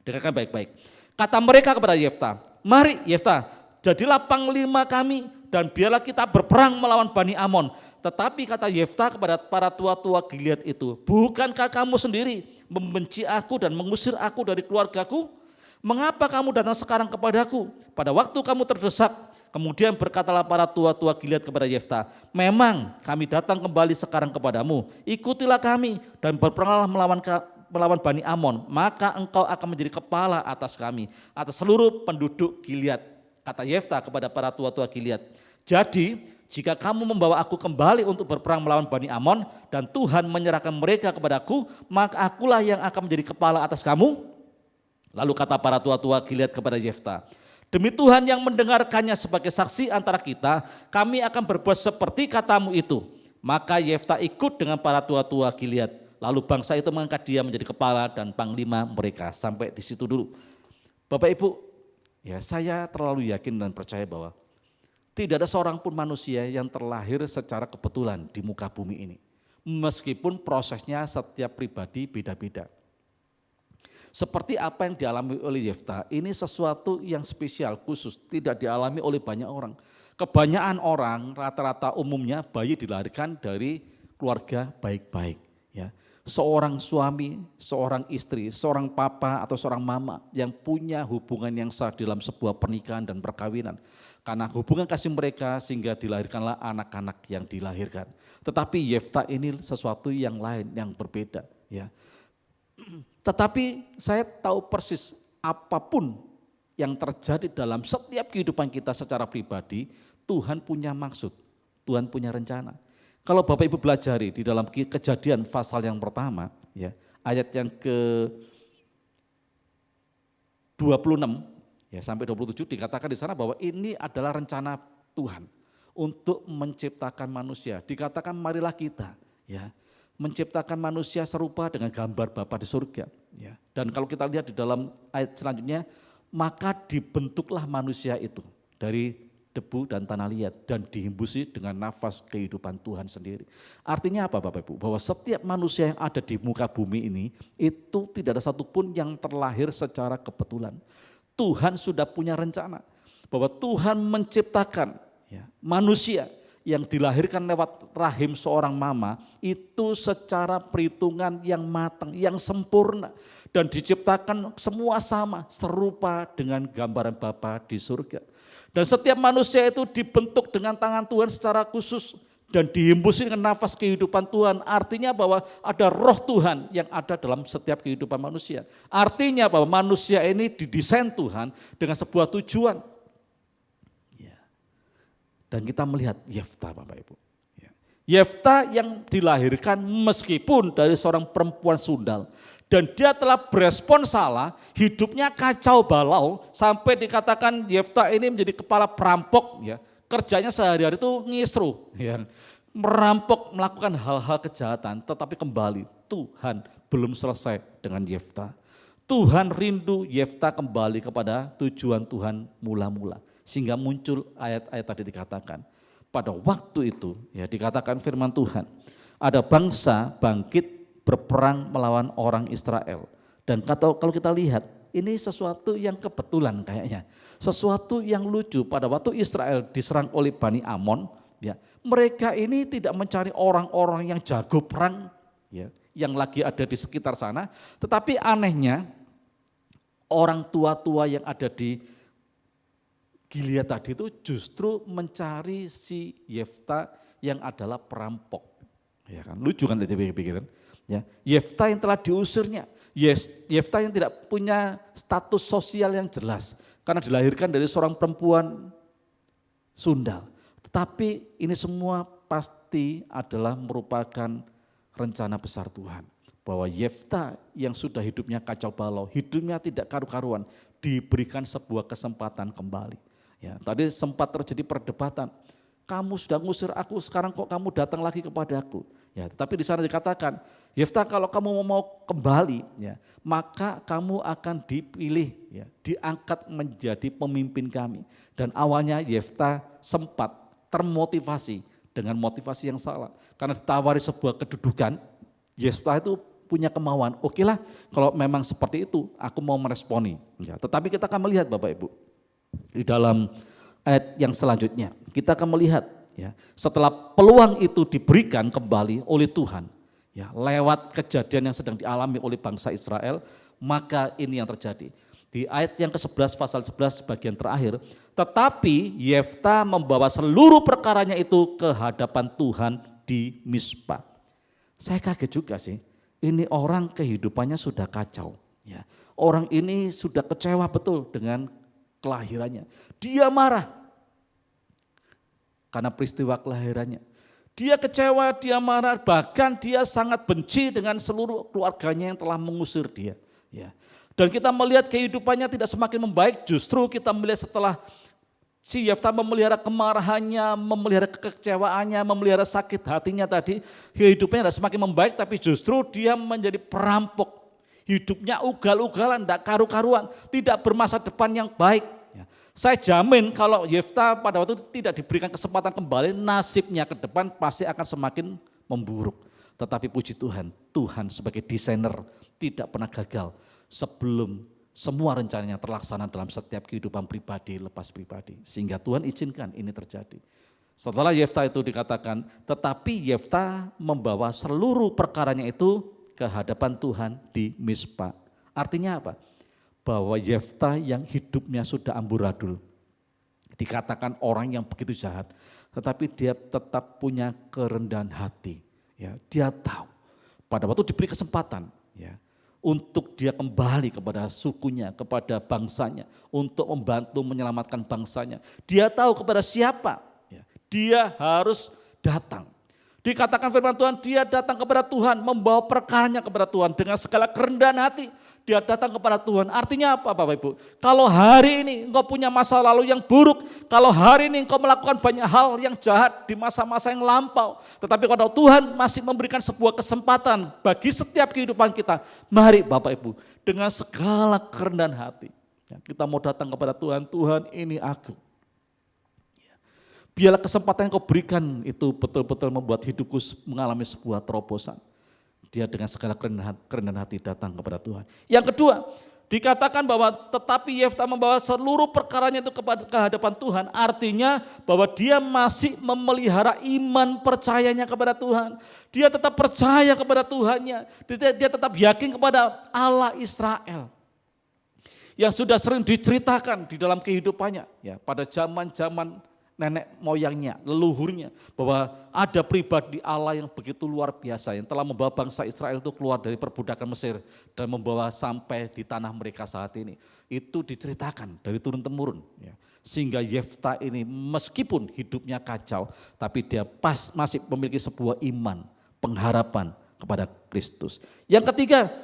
Dengarkan baik-baik. Kata mereka kepada Yefta, mari Yefta, jadilah panglima kami dan biarlah kita berperang melawan Bani Amon. Tetapi kata Yefta kepada para tua-tua Gilead itu, bukankah kamu sendiri membenci aku dan mengusir aku dari keluargaku? Mengapa kamu datang sekarang kepadaku pada waktu kamu terdesak? Kemudian berkatalah para tua-tua Gilead kepada Yefta, memang kami datang kembali sekarang kepadamu, ikutilah kami dan berperanglah melawan Bani Amon, maka engkau akan menjadi kepala atas kami, atas seluruh penduduk Gilead. Kata Yefta kepada para tua-tua Gilead, jadi jika kamu membawa aku kembali untuk berperang melawan Bani Amon dan Tuhan menyerahkan mereka kepadaku, maka akulah yang akan menjadi kepala atas kamu. Lalu kata para tua-tua Gilead kepada Yefta, demi Tuhan yang mendengarkannya sebagai saksi antara kita, kami akan berbuat seperti katamu itu. Maka Yefta ikut dengan para tua-tua Gilead. Lalu bangsa itu mengangkat dia menjadi kepala dan panglima mereka. Sampai di situ dulu. Bapak Ibu, ya saya terlalu yakin dan percaya bahwa tidak ada seorang pun manusia yang terlahir secara kebetulan di muka bumi ini. Meskipun prosesnya setiap pribadi beda-beda. Seperti apa yang dialami oleh Yefta, ini sesuatu yang spesial, khusus, tidak dialami oleh banyak orang. Kebanyakan orang rata-rata umumnya bayi dilahirkan dari keluarga baik-baik. Ya. Seorang suami, seorang istri, seorang papa atau seorang mama yang punya hubungan yang sah dalam sebuah pernikahan dan perkawinan. Karena hubungan kasih mereka sehingga dilahirkanlah anak-anak yang dilahirkan. Tetapi Yefta ini sesuatu yang lain, yang berbeda. Ya. Tetapi saya tahu persis apapun yang terjadi dalam setiap kehidupan kita secara pribadi, Tuhan punya maksud, Tuhan punya rencana. Kalau Bapak Ibu belajari di dalam Kejadian pasal yang pertama, ya, ayat yang ke-26 ya sampai 27 dikatakan di sana bahwa ini adalah rencana Tuhan untuk menciptakan manusia. Dikatakan marilah kita, ya, menciptakan manusia serupa dengan gambar Bapa di surga. Ya. Dan kalau kita lihat di dalam ayat selanjutnya, maka dibentuklah manusia itu dari debu dan tanah liat dan dihembusi dengan nafas kehidupan Tuhan sendiri. Artinya apa Bapak Ibu? Bahwa setiap manusia yang ada di muka bumi ini itu tidak ada satupun yang terlahir secara kebetulan. Tuhan sudah punya rencana bahwa Tuhan menciptakan ya, manusia yang dilahirkan lewat rahim seorang mama itu secara perhitungan yang matang, yang sempurna dan diciptakan semua sama serupa dengan gambaran Bapa di surga. Dan setiap manusia itu dibentuk dengan tangan Tuhan secara khusus dan dihembusi dengan nafas kehidupan Tuhan. Artinya bahwa ada roh Tuhan yang ada dalam setiap kehidupan manusia. Artinya bahwa manusia ini didesain Tuhan dengan sebuah tujuan. Ya. Dan kita melihat Yefta Bapak Ibu. Ya. Yefta yang dilahirkan meskipun dari seorang perempuan sundal. Dan dia telah berespon salah, hidupnya kacau balau, sampai dikatakan Yefta ini menjadi kepala perampok, ya. Kerjanya sehari-hari itu ngisru, ya. Merampok, melakukan hal-hal kejahatan, tetapi kembali Tuhan belum selesai dengan Yefta. Tuhan rindu Yefta kembali kepada tujuan Tuhan mula-mula, sehingga muncul ayat-ayat tadi dikatakan. Pada waktu itu, ya dikatakan firman Tuhan, ada bangsa bangkit berperang melawan orang Israel. Dan kalau kita lihat, ini sesuatu yang kebetulan kayaknya. Sesuatu yang lucu pada waktu Israel diserang oleh Bani Amon, ya, mereka ini tidak mencari orang-orang yang jago perang, ya, yang lagi ada di sekitar sana. Tetapi anehnya, orang tua-tua yang ada di Gilead tadi itu justru mencari si Yefta yang adalah perampok. Ya kan? Lucu kan tadi pikiran. Ya, Yefta yang telah diusirnya, Yefta yang tidak punya status sosial yang jelas karena dilahirkan dari seorang perempuan sundal. Tetapi ini semua pasti adalah merupakan rencana besar Tuhan. Bahwa Yefta yang sudah hidupnya kacau balau, hidupnya tidak karu-karuan, diberikan sebuah kesempatan kembali. Ya, tadi sempat terjadi perdebatan. Kamu sudah ngusir aku, sekarang kok kamu datang lagi kepadaku? Ya, tetapi di sana dikatakan, Yefta kalau kamu mau kembali, ya, maka kamu akan dipilih, ya, diangkat menjadi pemimpin kami. Dan awalnya Yefta sempat termotivasi dengan motivasi yang salah. Karena ditawari sebuah kedudukan, Yefta itu punya kemauan, oke lah kalau memang seperti itu aku mau meresponi. Ya, tetapi kita akan melihat Bapak Ibu, di dalam ayat yang selanjutnya kita akan melihat, ya, setelah peluang itu diberikan kembali oleh Tuhan, ya, lewat kejadian yang sedang dialami oleh bangsa Israel, maka ini yang terjadi. Di ayat yang ke-11 pasal 11 bagian terakhir, tetapi Yefta membawa seluruh perkaranya itu ke hadapan Tuhan di Mizpa. Saya kaget juga sih, ini orang kehidupannya sudah kacau, ya. Orang ini sudah kecewa betul dengan kelahirannya. Dia marah karena peristiwa kelahirannya. Dia kecewa, dia marah, bahkan dia sangat benci dengan seluruh keluarganya yang telah mengusir dia. Ya. Dan kita melihat kehidupannya tidak semakin membaik, justru kita melihat setelah si Yefta memelihara kemarahannya, memelihara kekecewaannya, memelihara sakit hatinya tadi, hidupnya tidak semakin membaik, tapi justru dia menjadi perampok. Hidupnya ugal-ugalan, tidak karu-karuan, tidak bermasa depan yang baik. Saya jamin kalau Yefta pada waktu itu tidak diberikan kesempatan kembali, nasibnya ke depan pasti akan semakin memburuk. Tetapi puji Tuhan, Tuhan sebagai desainer tidak pernah gagal sebelum semua rencananya terlaksana dalam setiap kehidupan pribadi lepas pribadi. Sehingga Tuhan izinkan ini terjadi. Setelah Yefta itu dikatakan, tetapi Yefta membawa seluruh perkaranya itu ke hadapan Tuhan di Mizpa. Artinya apa? Bahwa Yefta yang hidupnya sudah amburadul, dikatakan orang yang begitu jahat, tetapi dia tetap punya kerendahan hati. Ya, dia tahu pada waktu diberi kesempatan, ya, untuk dia kembali kepada sukunya, kepada bangsanya, untuk membantu menyelamatkan bangsanya. Dia tahu kepada siapa, ya, dia harus datang. Dikatakan firman Tuhan, dia datang kepada Tuhan, membawa perkaranya kepada Tuhan dengan segala kerendahan hati. Dia datang kepada Tuhan. Artinya apa Bapak Ibu? Kalau hari ini engkau punya masa lalu yang buruk, kalau hari ini engkau melakukan banyak hal yang jahat di masa-masa yang lampau, tetapi kalau Tuhan masih memberikan sebuah kesempatan bagi setiap kehidupan kita, mari Bapak Ibu dengan segala kerendahan hati, ya, kita mau datang kepada Tuhan, Tuhan ini aku. Biarlah kesempatan yang kau berikan itu betul-betul membuat hidupku mengalami sebuah terobosan. Dia dengan segala kerendahan hati datang kepada Tuhan. Yang kedua, dikatakan bahwa tetapi Yefta membawa seluruh perkaranya itu ke hadapan Tuhan. Artinya bahwa dia masih memelihara iman percayanya kepada Tuhan. Dia tetap percaya kepada Tuhannya. Dia tetap yakin kepada Allah Israel. Yang sudah sering diceritakan di dalam kehidupannya, ya, pada zaman-zaman nenek moyangnya, leluhurnya, bahwa ada pribadi Allah yang begitu luar biasa yang telah membawa bangsa Israel itu keluar dari perbudakan Mesir dan membawa sampai di tanah mereka saat ini. Itu diceritakan dari turun-temurun, ya. Sehingga Yefta ini meskipun hidupnya kacau, tapi dia masih memiliki sebuah iman, pengharapan kepada Kristus. Yang ketiga,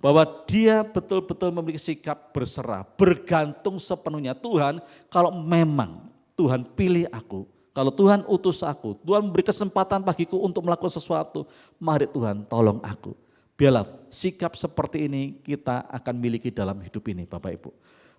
bahwa dia betul-betul memiliki sikap berserah, bergantung sepenuhnya. Tuhan, kalau memang Tuhan pilih aku, kalau Tuhan utus aku, Tuhan memberi kesempatan bagiku untuk melakukan sesuatu, mari Tuhan tolong aku. Biarlah sikap seperti ini kita akan miliki dalam hidup ini Bapak Ibu.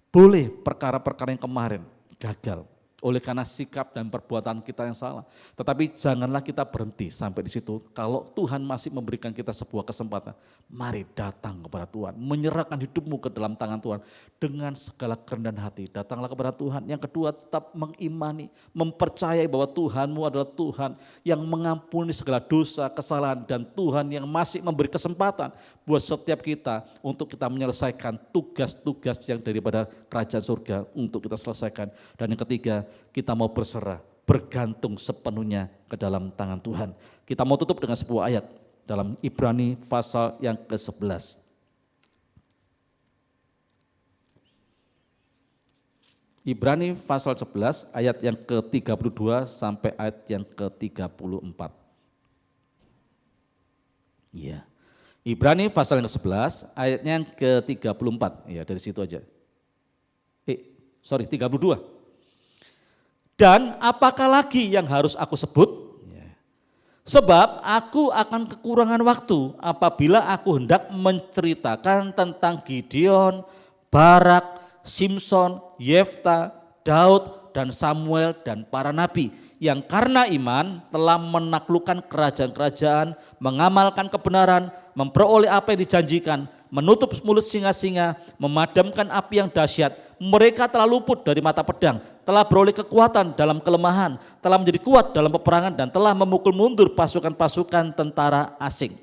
Boleh perkara-perkara yang kemarin gagal oleh karena sikap dan perbuatan kita yang salah. Tetapi janganlah kita berhenti sampai di situ. Kalau Tuhan masih memberikan kita sebuah kesempatan, mari datang kepada Tuhan. Menyerahkan hidupmu ke dalam tangan Tuhan dengan segala kerendahan hati. Datanglah kepada Tuhan. Yang kedua, tetap mengimani, mempercayai bahwa Tuhanmu adalah Tuhan yang mengampuni segala dosa, kesalahan, dan Tuhan yang masih memberi kesempatan buat setiap kita untuk kita menyelesaikan tugas-tugas yang daripada kerajaan surga untuk kita selesaikan. Dan yang ketiga, kita mau berserah, bergantung sepenuhnya ke dalam tangan Tuhan. Kita mau tutup dengan sebuah ayat dalam Ibrani pasal yang ke-11. Ibrani pasal 11 ayat yang ke-32 sampai ayat yang ke-34. Iya. Ibrani pasal yang ke-11 ayatnya yang ke-34. Ya, dari situ aja. 32. Dan apakah lagi yang harus aku sebut? Sebab aku akan kekurangan waktu apabila aku hendak menceritakan tentang Gideon, Barak, Simson, Yefta, Daud, dan Samuel, dan para nabi yang karena iman telah menaklukkan kerajaan-kerajaan, mengamalkan kebenaran, memperoleh apa yang dijanjikan, menutup mulut singa-singa, memadamkan api yang dahsyat. Mereka telah luput dari mata pedang, telah beroleh kekuatan dalam kelemahan, telah menjadi kuat dalam peperangan, dan telah memukul mundur pasukan-pasukan tentara asing.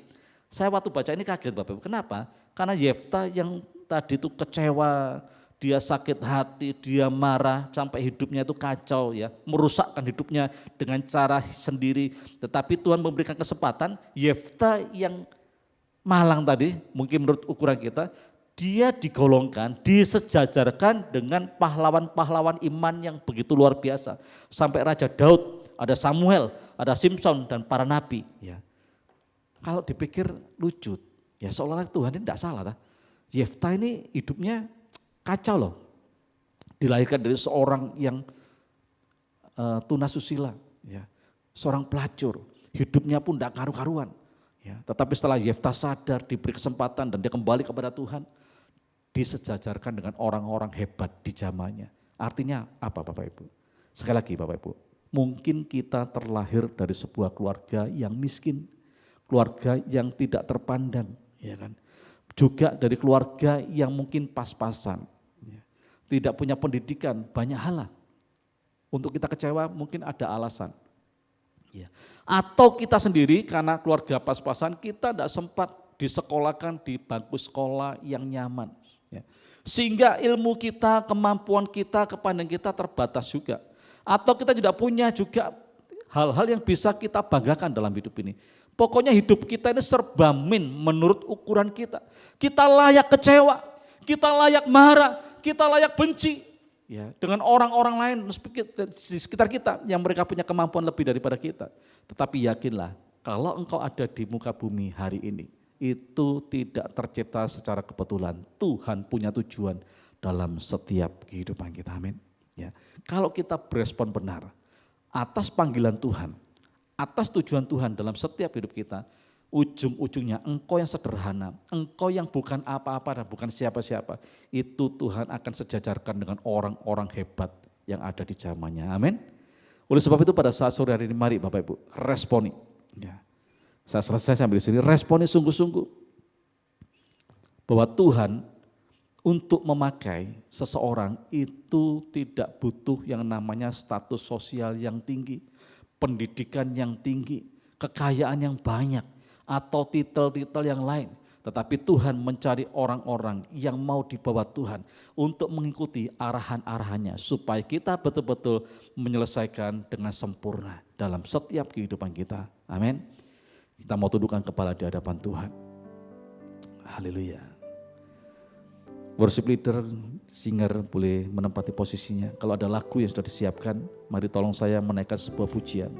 Saya waktu baca ini kaget Bapak Ibu. Kenapa? Karena Yefta yang tadi itu kecewa, dia sakit hati, dia marah sampai hidupnya itu kacau ya, merusakkan hidupnya dengan cara sendiri. Tetapi Tuhan memberikan kesempatan, Yefta yang malang tadi, mungkin menurut ukuran kita, dia digolongkan, disejajarkan dengan pahlawan-pahlawan iman yang begitu luar biasa. Sampai Raja Daud, ada Samuel, ada Simson dan para nabi. Ya. Kalau dipikir lucu, ya seolah-olah Tuhan ini tidak salah. Yefta ini hidupnya kacau loh, dilahirkan dari seorang yang tunasusila, ya, seorang pelacur, hidupnya pun tidak karu-karuan. Ya, tetapi setelah Yefta sadar, diberi kesempatan dan dia kembali kepada Tuhan, disejajarkan dengan orang-orang hebat di zamannya. Artinya apa Bapak Ibu? Sekali lagi Bapak Ibu, mungkin kita terlahir dari sebuah keluarga yang miskin, keluarga yang tidak terpandang, ya kan? Juga dari keluarga yang mungkin pas-pasan, ya. Tidak punya pendidikan, banyak hal. Untuk kita kecewa mungkin ada alasan. Ya. Atau kita sendiri karena keluarga pas-pasan kita tidak sempat disekolahkan di bangku sekolah yang nyaman. Ya. Sehingga ilmu kita, kemampuan kita, kepandaian kita terbatas juga. Atau kita tidak punya juga hal-hal yang bisa kita banggakan dalam hidup ini. Pokoknya hidup kita ini serba min menurut ukuran kita. Kita layak kecewa, kita layak marah, kita layak benci ya, dengan orang-orang lain di sekitar kita yang mereka punya kemampuan lebih daripada kita. Tetapi yakinlah kalau engkau ada di muka bumi hari ini, itu tidak tercipta secara kebetulan. Tuhan punya tujuan dalam setiap kehidupan kita, amin. Ya. Kalau kita berespon benar atas panggilan Tuhan, atas tujuan Tuhan dalam setiap hidup kita, ujung-ujungnya engkau yang sederhana, engkau yang bukan apa-apa dan bukan siapa-siapa, itu Tuhan akan sejajarkan dengan orang-orang hebat yang ada di zamannya, amin. Oleh sebab itu pada saat sore hari ini mari Bapak Ibu responi. Ya. Saya selesai sambil di sini, responi sungguh-sungguh bahwa Tuhan untuk memakai seseorang itu tidak butuh yang namanya status sosial yang tinggi, pendidikan yang tinggi, kekayaan yang banyak, atau titel-titel yang lain. Tetapi Tuhan mencari orang-orang yang mau dibawa Tuhan untuk mengikuti arahan-arahannya supaya kita betul-betul menyelesaikan dengan sempurna dalam setiap kehidupan kita. Amin. Kita mau tundukkan kepala di hadapan Tuhan. Haleluya. Worship leader, singer boleh menempati posisinya. Kalau ada lagu yang sudah disiapkan, mari tolong saya menaikkan sebuah pujian.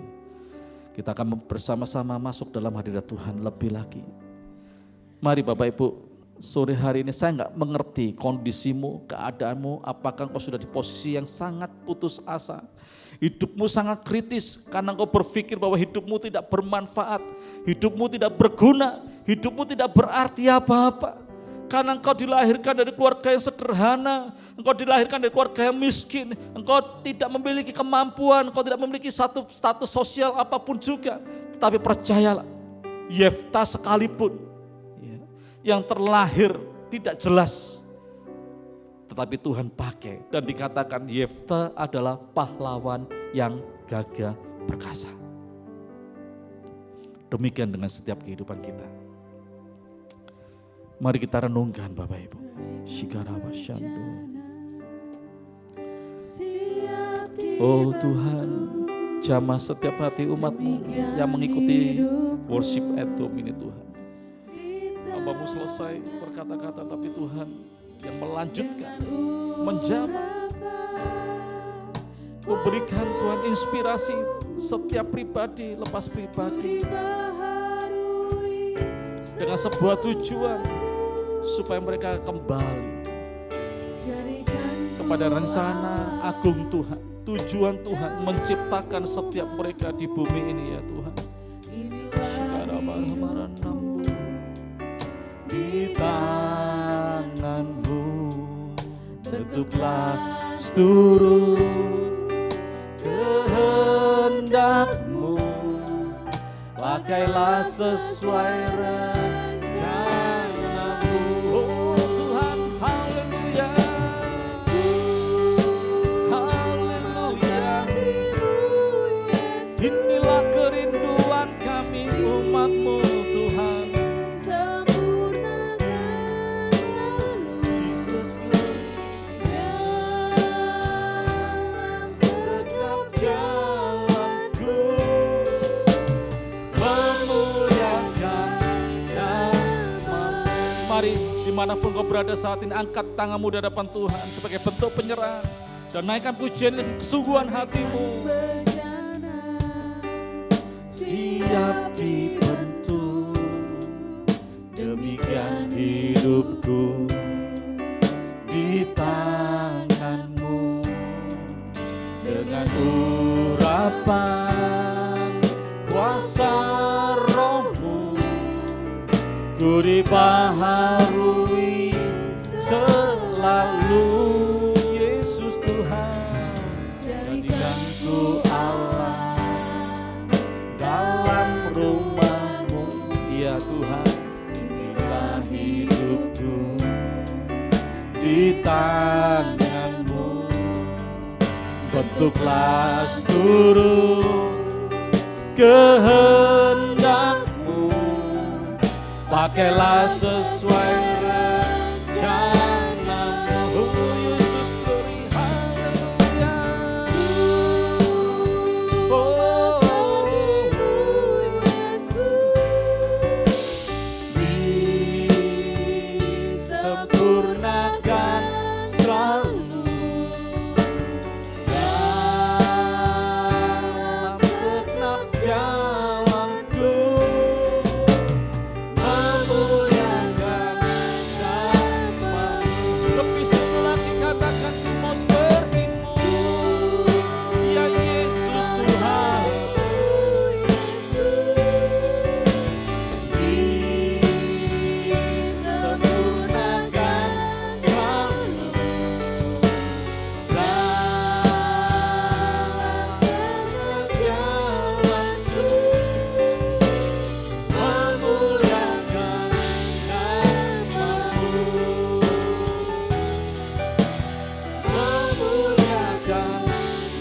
Kita akan bersama-sama masuk dalam hadirat Tuhan lebih lagi. Mari Bapak Ibu, sore hari ini saya enggak mengerti kondisimu, keadaanmu, apakah engkau sudah di posisi yang sangat putus asa. Hidupmu sangat kritis karena engkau berpikir bahwa hidupmu tidak bermanfaat, hidupmu tidak berguna, hidupmu tidak berarti apa-apa. Karena engkau dilahirkan dari keluarga yang sederhana, engkau dilahirkan dari keluarga yang miskin, engkau tidak memiliki kemampuan, engkau tidak memiliki satu status sosial apapun juga. Tetapi percayalah, Yefta sekalipun yang terlahir tidak jelas, tetapi Tuhan pakai dan dikatakan Yefta adalah pahlawan yang gagah perkasa. Demikian dengan setiap kehidupan kita. Mari kita renungkan Bapak Ibu. Shikarawa Shandu. Oh Tuhan, jamah setiap hati umat-Mu yang mengikuti worship at Home ini Tuhan. Hamba-Mu selesai berkata-kata, tapi Tuhan yang melanjutkan, menjamah, memberikan Tuhan inspirasi setiap pribadi lepas pribadi dengan sebuah tujuan supaya mereka kembali kepada rencana agung Tuhan, tujuan Tuhan menciptakan setiap mereka di bumi ini ya Tuhan. Di tangan-Mu bentuklah seluruh kehendak-Mu, pakailah sesuai rencana-Mu. Oh Tuhan, haleluya, haleluya. Inilah kerinduan kami umat-Mu Tuhan. Jesus setiap jalanku memuliakan nama-Mu. Mari dimanapun kau berada saat ini, angkat tanganmu di hadapan Tuhan sebagai bentuk penyerahan dan naikkan pujian dan kesungguhan hatimu. Siap dibentuk, demikian hidupku di tangan-Mu. Dengan urapan kuasa Roh-Mu, ku dibaharui selalu. Yesus Tuhan, jadikanku Allah dalam rumah-Mu. Ya Tuhan, inilah hidupku di tangan-Mu. Bentuklah seluruh kehendak-Mu, pakailah sesuai rencana-Mu. Yesus beri haleluya. Oh, disempurnakan selalu dalam segenap jalanku, memuliakan nama-Mu. Lebih satu lagi katakan, ku mau seperti-Mu, ya Yesus Tuhan. Disempurnakan selalu dalam segenap jalanku, memuliakan nama-Mu, memuliakan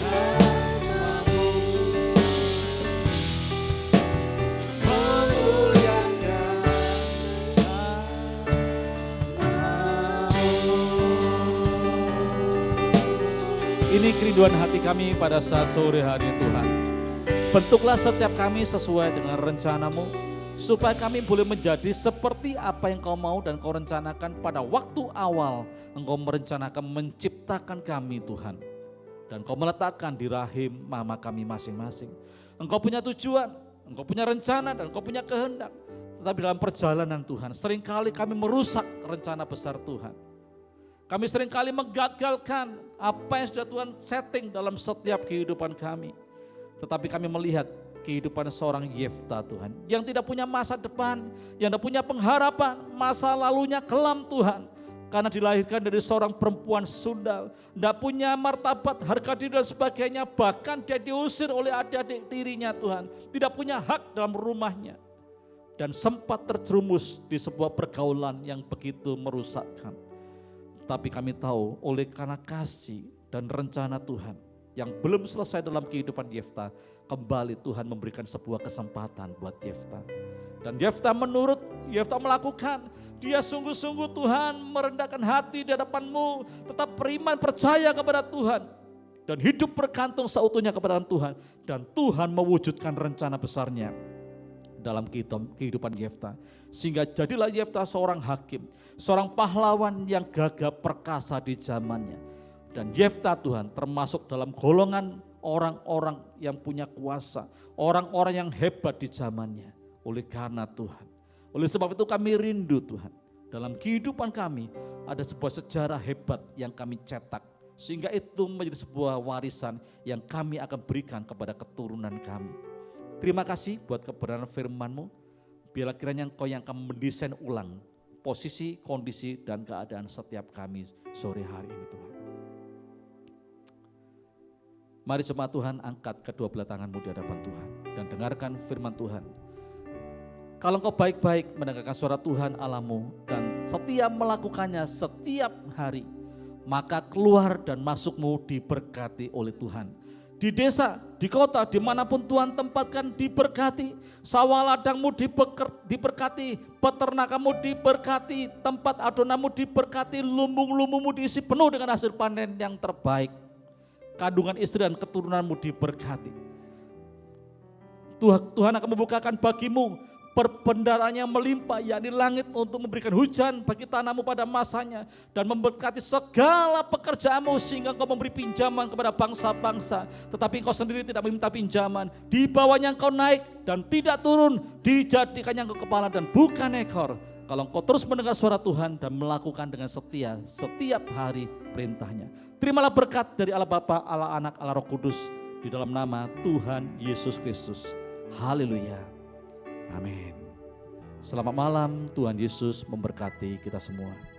nama-Mu, memuliakan nama-Mu. Ini kerinduan hati kami pada saat sore hari ini Tuhan. Bentuklah setiap kami sesuai dengan rencana-Mu, supaya kami boleh menjadi seperti apa yang Kau mau dan Kau rencanakan pada waktu awal. Engkau merencanakan menciptakan kami Tuhan, dan Kau meletakkan di rahim mama kami masing-masing. Engkau punya tujuan, Engkau punya rencana, dan Engkau punya kehendak. Tetapi dalam perjalanan Tuhan, seringkali kami merusak rencana besar Tuhan. Kami seringkali menggagalkan apa yang sudah Tuhan setting dalam setiap kehidupan kami. Tetapi kami melihat kehidupan seorang Yefta Tuhan, yang tidak punya masa depan, yang tidak punya pengharapan, masa lalunya kelam Tuhan. Karena dilahirkan dari seorang perempuan sundal, tidak punya martabat, harga diri dan sebagainya. Bahkan dia diusir oleh adik-adik tirinya Tuhan, tidak punya hak dalam rumahnya. Dan sempat terjerumus di sebuah pergaulan yang begitu merusakkan. Tapi kami tahu oleh karena kasih dan rencana Tuhan yang belum selesai dalam kehidupan Yefta, kembali Tuhan memberikan sebuah kesempatan buat Yefta. Dan Yefta menurut, Yefta melakukan, dia sungguh-sungguh Tuhan merendahkan hati di hadapan-Mu, tetap beriman percaya kepada Tuhan. Dan hidup bergantung seutuhnya kepada Tuhan. Dan Tuhan mewujudkan rencana besarnya dalam kehidupan Yefta. Sehingga jadilah Yefta seorang hakim, seorang pahlawan yang gagah perkasa di zamannya. Dan Yefta Tuhan termasuk dalam golongan orang-orang yang punya kuasa, orang-orang yang hebat di zamannya. Oleh karena Tuhan, oleh sebab itu kami rindu Tuhan, dalam kehidupan kami ada sebuah sejarah hebat yang kami cetak Sehingga itu menjadi sebuah warisan yang kami akan berikan kepada keturunan kami. Terima kasih buat kebenaran firman-Mu. Biarlah kiranya Engkau yang akan mendesain ulang posisi, kondisi, dan keadaan setiap kami sore hari ini Tuhan. Mari jemaat Tuhan, angkat kedua belah tanganmu di hadapan Tuhan dan dengarkan firman Tuhan. Kalau engkau baik-baik mendengarkan suara Tuhan Allahmu dan setia melakukannya setiap hari, maka keluar dan masukmu diberkati oleh Tuhan. Di desa, di kota, dimanapun Tuhan tempatkan diberkati. Sawah ladangmu diberkati, peternakanmu diberkati, tempat adonanmu diberkati, lumbung-lumbungmu diisi penuh dengan hasil panen yang terbaik. Kandungan istri dan keturunanmu diberkati. Tuhan akan membukakan bagimu perbendaharaan yang melimpah, yakni langit untuk memberikan hujan bagi tanahmu pada masanya dan memberkati segala pekerjaanmu sehingga engkau memberi pinjaman kepada bangsa-bangsa, tetapi engkau sendiri tidak meminta pinjaman. Di bawahnya engkau naik dan tidak turun, dijadikannya engkau kepala dan bukan ekor. Kalau engkau terus mendengar suara Tuhan dan melakukan dengan setia setiap hari perintahnya. Terimalah berkat dari Allah Bapa, Allah Anak, Allah Roh Kudus di dalam nama Tuhan Yesus Kristus. Haleluya. Amin. Selamat malam, Tuhan Yesus memberkati kita semua.